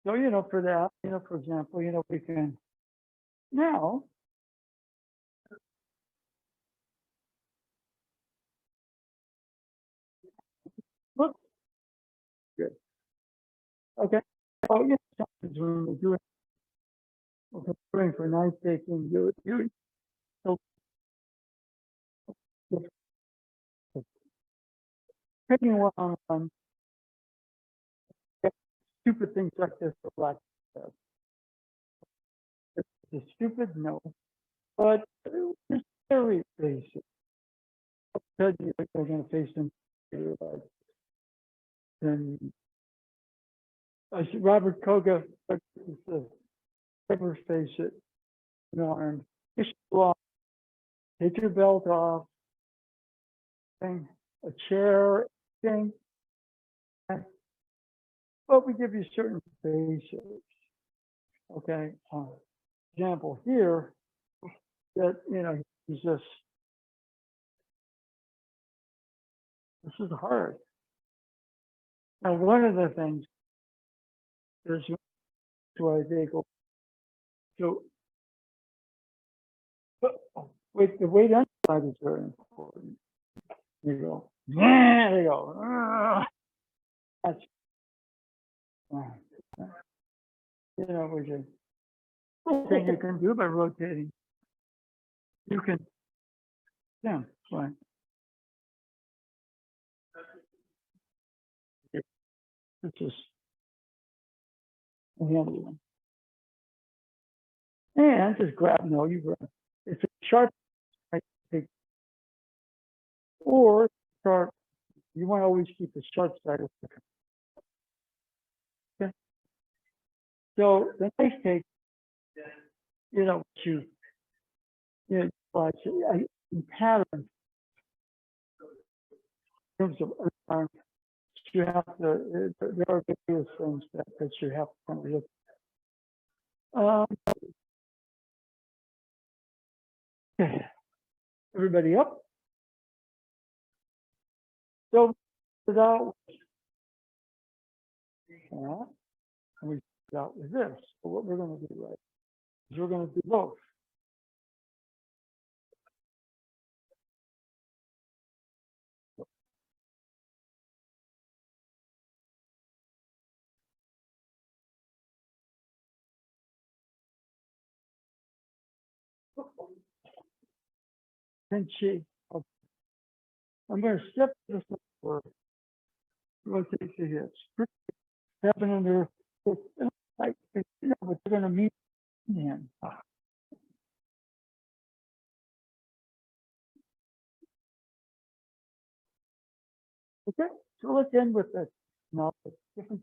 So, you know, for that, you know, for example, you know, we can now look good. Okay. Oh, yeah. Sometimes when we do it, we're preparing for night taking, you, so picking one on stupid things like this for black. It's stupid, no, but it's very basic. Because you're going to face them, and Robert Koga, never face it, you know, and just go off, take your belt off, thing, a chair, thing. But we give you certain basics. Okay. Example here that, you know, he's just, this is hard. Now, one of the things is why they go, so, but wait, the weight inside is very important. You go, yeah, they go, that's, you know, which is thing you can do by rotating. You can, yeah, fine. This is a handy one. And just grab, no, you grab. It's a sharp, right, or sharp. You want to always keep the sharp side of the. Okay. So the next take, you know, you know, pattern in terms of you have to, there are various things that you have to kind of look. Okay. Everybody up? So without that, and we start out with this. So what we're going to do, right, is we're going to do both. Pinch. I'm going to step this over. Rotate the hips. Happen under, like, you know, but they're going to meet in. Okay, so let's end with this. Now, different.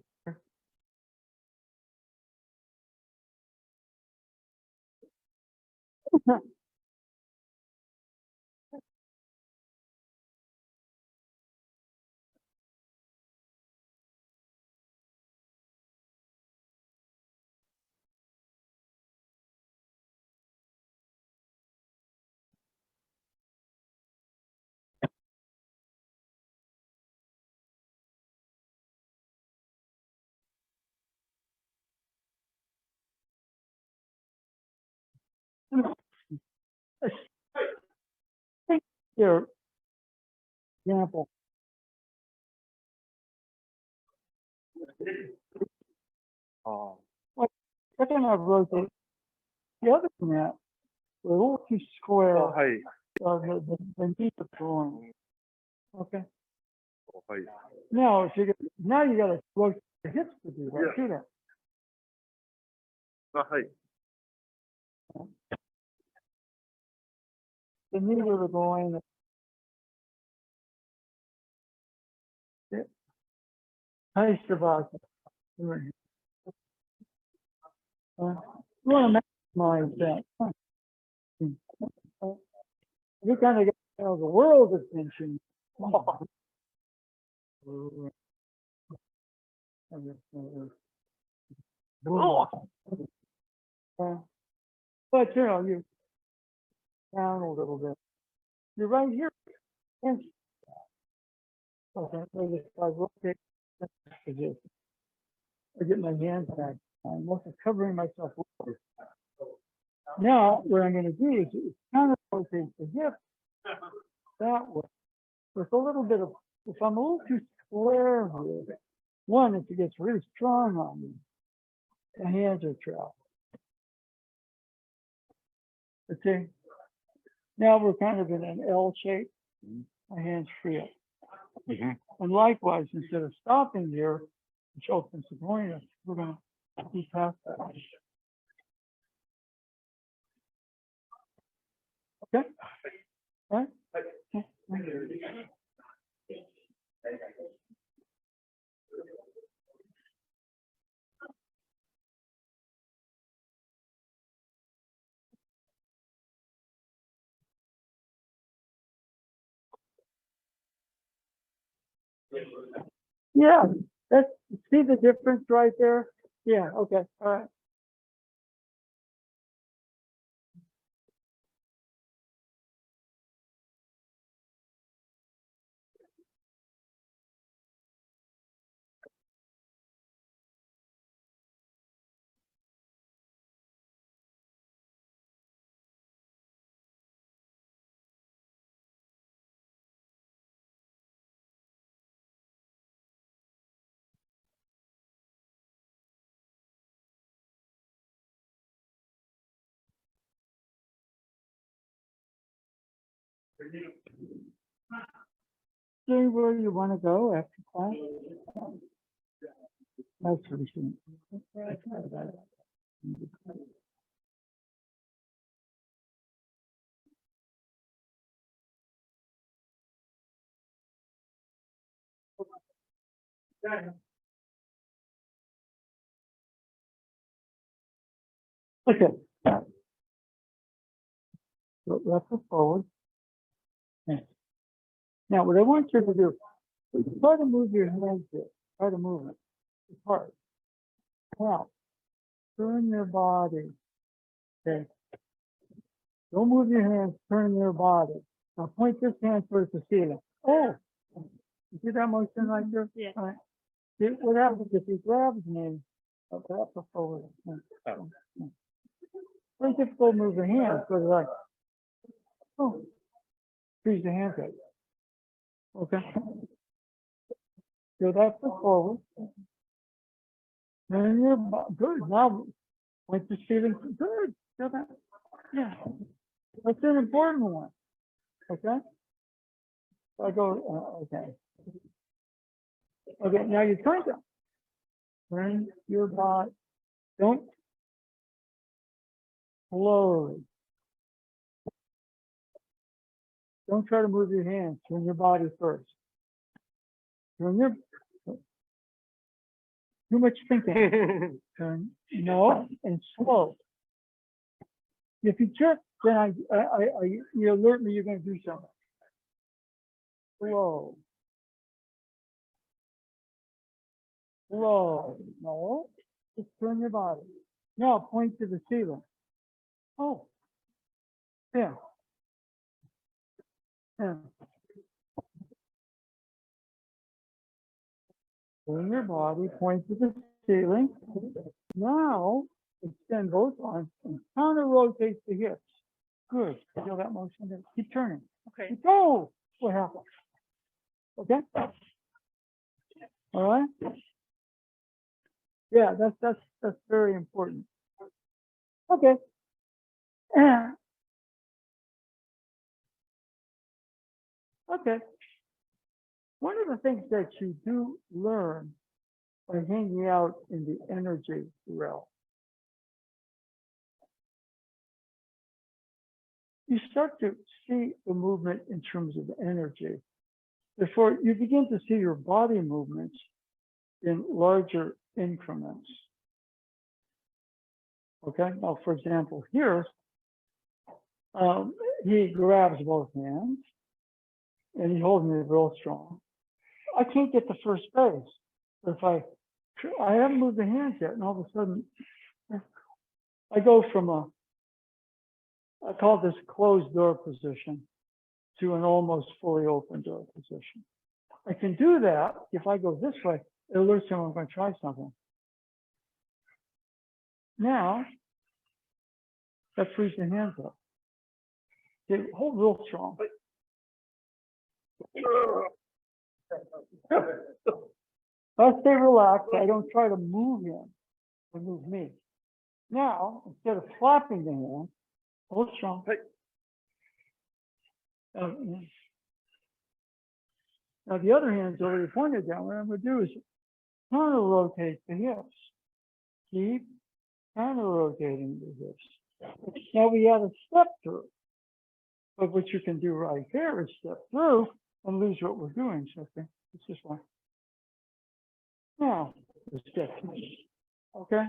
Take your example. Like, second I rotate the other than that, we're a little too square. The knee of drawing. Okay. はい。 Now, so now you gotta rotate the hips to do that, Yeah. too, then. あ、はい。 The knees are going. Nice about you want to maximize that. You kind of get the world's attention. But you know, you down a little bit. You're right here. Okay, so if I rotate this position, I get my hands back. I'm also covering myself over. Now, what I'm going to do is kind of rotate the hips that way. With a little bit of, if I'm a little too square here, one, if it gets really strong on me, the hands are trapped. Okay. Now we're kind of in an L shape. My hands free up. And likewise, instead of stopping here, which opens the groin, we're going to do past that. Okay? All right? Okay. Yeah, that's, see the difference right there? Yeah, okay, all right. See where you want to go after class? That's what we should. Okay. So left foot forward. Okay. Now, what I want you to do is try to move your hands here. Try to move it. It's hard. Now, turn your body. Okay. Don't move your hands, turn your body. Now point this hand towards the ceiling. Oh, you see that motion right there? Yeah. All right. See, what happens if he grabs me? Oh, that's a forward. Very difficult to move the hands, but like, oh, freeze the hands out. Okay. So that's the forward. And you're good. Now point the ceiling. Good. Feel that? Yeah. That's an important one. Okay. So I go, okay. Okay, now you're trying to turn your body. Don't slowly. Don't try to move your hands. Turn your body first. Turn your too much thinking. Turn no and slow. If you jerk, then you alert me you're going to do something. Slow. Slow. No. Just turn your body. Now point to the ceiling. Oh. Yeah. Yeah. Turn your body, point to the ceiling. Now extend both arms and counter rotate the hips. Good. Feel that motion there? Keep turning. Okay. Go. What happened? Okay. All right. Yeah, that's very important. Okay. Okay. one of the things that you do learn by hanging out in the energy realm, you start to see the movement in terms of energy. Therefore, you begin to see your body movements in larger increments. Okay, now for example, here, he grabs both hands and he holds me real strong. I can't get to first base. But if I haven't moved the hands yet, and all of a sudden, I go from I call this closed door position to an almost fully open door position. I can do that if I go this way, it alerts him I'm going to try something. Now, that frees the hands up. Okay, hold real strong. I stay relaxed. I don't try to move him or move me. Now, instead of flapping the hand, hold strong. Now, the other hand's already pointed down. What I'm going to do is counter rotate the hips. Keep counter rotating the hips. Now we add a step through. But what you can do right here is step through and lose what we're doing. So, okay, it's this one. Now, the step through. Okay?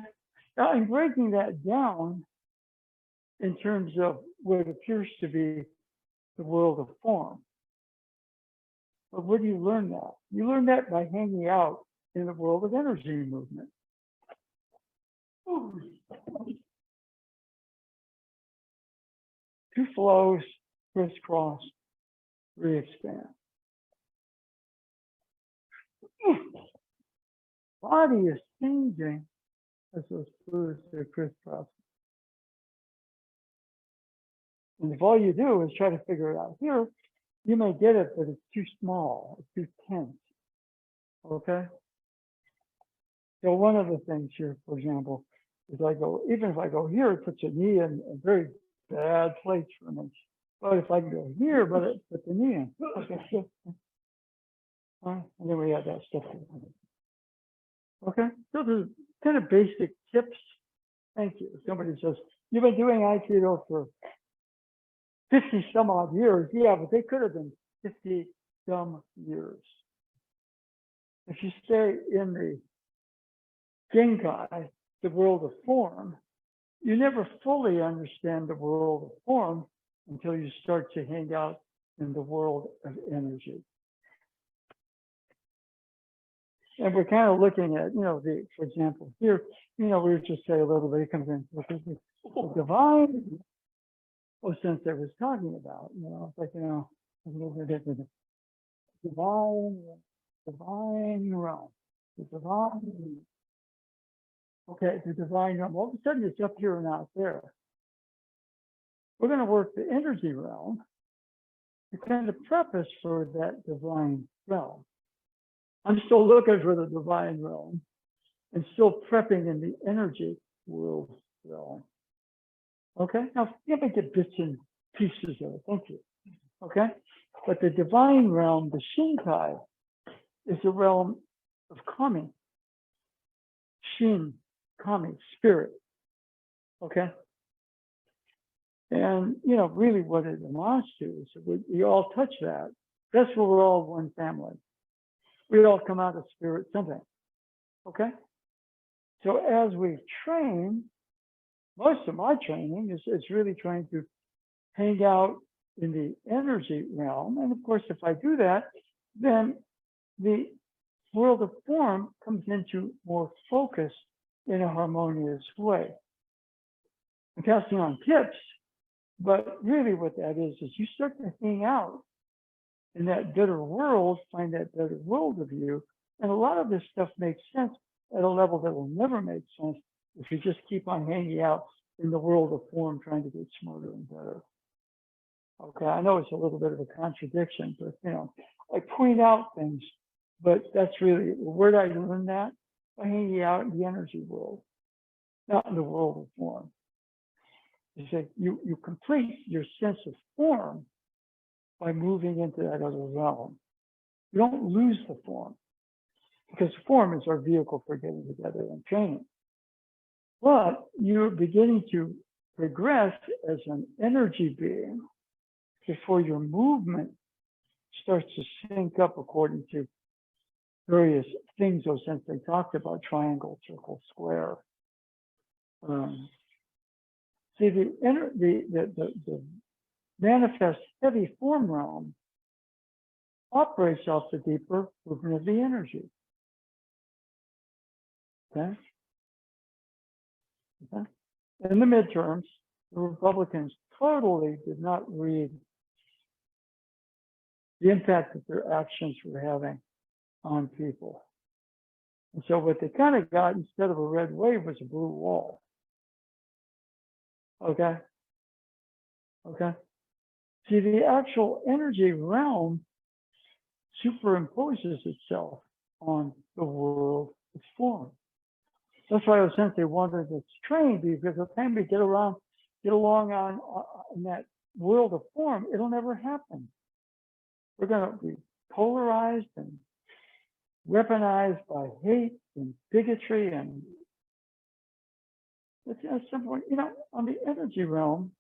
Now, I'm breaking that down in terms of what appears to be the world of form. But where do you learn that? You learn that by hanging out in the world of energy movement. Two flows, crisscross, re-expand. Body is changing as those fluids are crisscrossing. And if all you do is try to figure it out here, you may get it, but it's too small, it's too tense. Okay? So one of the things here, for example, is even if I go here, it puts a knee in a very bad place for me. But if I can go here, put the knee in. Okay. And then we add that stuff. Okay. So there's kind of basic tips. Thank you. Somebody says, you've been doing Aikido for 50 some odd years. Yeah, but they could have been 50 some years. If you stay in the Genkai, the world of form, you never fully understand the world of form until you start to hang out in the world of energy. And we're kind of looking at, for example, here, we were just say a little bit, it comes in, the divine, since I was talking about, it's like, a little bit of divine realm, the divine. Okay, the divine realm. All of a sudden, it's up here and out there. We're going to work the energy realm to kind of preface for that divine realm. I'm still looking for the divine realm and still prepping in the energy world realm. Okay, now you have to get bits and pieces of it. Thank you. Okay, but the divine realm, the Shinkai, is the realm of kami. Shin, kami, spirit. Okay. And, really what it amounts to is we all touch that. That's where we're all one family. We all come out of spirit something. Okay? So as we train, most of my training is really trying to hang out in the energy realm. And of course, if I do that, then the world of form comes into more focus in a harmonious way. I'm passing on tips, but really what that is you start to hang out in that better world, find that better world of you. And a lot of this stuff makes sense at a level that will never make sense if you just keep on hanging out in the world of form, trying to get smarter and better. Okay, I know it's a little bit of a contradiction, but I point out things, but that's really, where did I learn that? By hanging out in the energy world, not in the world of form. You say you complete your sense of form by moving into that other realm. You don't lose the form, because form is our vehicle for getting together and training. But you're beginning to progress as an energy being before your movement starts to sync up according to various things those sensei talked about: triangle, circle, square. See, the manifest heavy form realm operates off the deeper movement of the energy. Okay? Okay? In the midterms, the Republicans totally did not read the impact that their actions were having on people. And so what they kind of got, instead of a red wave, was a blue wall. Okay? Okay? See, the actual energy realm superimposes itself on the world of form. That's why I was saying they wanted us trained, because the time we get along on in that world of form, it'll never happen. We're going to be polarized and weaponized by hate and bigotry, and it's simple. You know, on the energy realm,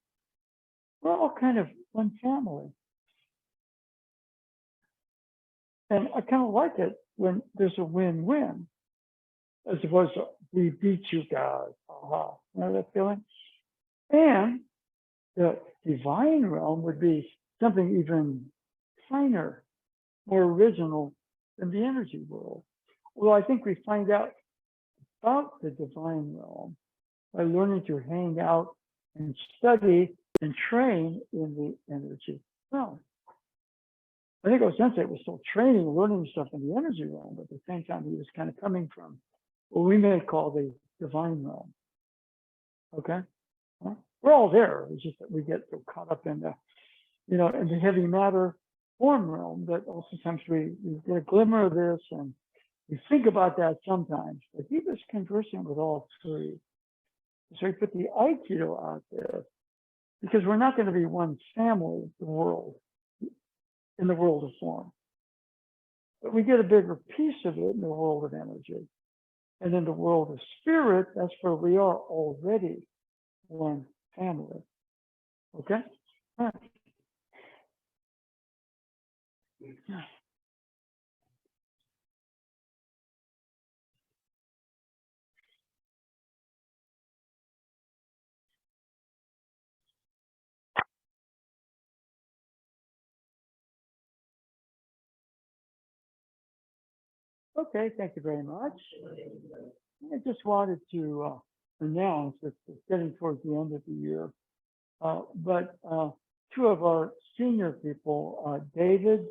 we're all kind of one family. And I kind of like it when there's a win-win, as opposed to we beat you guys. Aha. You know that feeling? And the divine realm would be something even finer, more original than the energy world. Well, I think we find out about the divine realm by learning to hang out and study and train in the energy realm. I think Osensei was still training, learning stuff in the energy realm, but at the same time, he was kind of coming from what we may call the divine realm. Okay? Well, we're all there. It's just that we get so caught up in the, you know, in the heavy matter form realm that sometimes we get a glimmer of this and we think about that sometimes. But he was conversing with all three. So he put the Aikido out there because we're not going to be one family, the world, in the world of form. But we get a bigger piece of it in the world of energy. And in the world of spirit, that's where we are already one family. Okay? All right. Okay, thank you very much. I just wanted to announce that it's getting towards the end of the year, but two of our senior people, David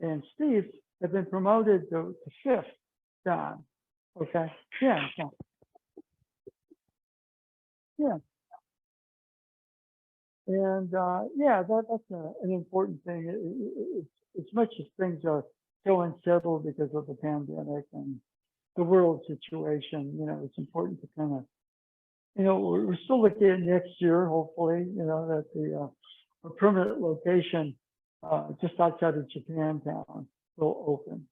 and Steve, have been promoted to fifth dan. Okay, yeah, yeah. And yeah, that's an important thing. As much as things are so unsettled because of the pandemic and the world situation, you know, it's important to kind of, you know, we're still looking at next year, hopefully, you know, that the a permanent location just outside of Japantown will open.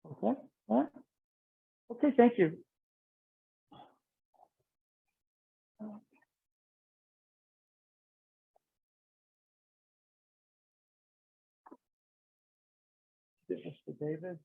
Okay, all right. Okay, thank you. Mr. David.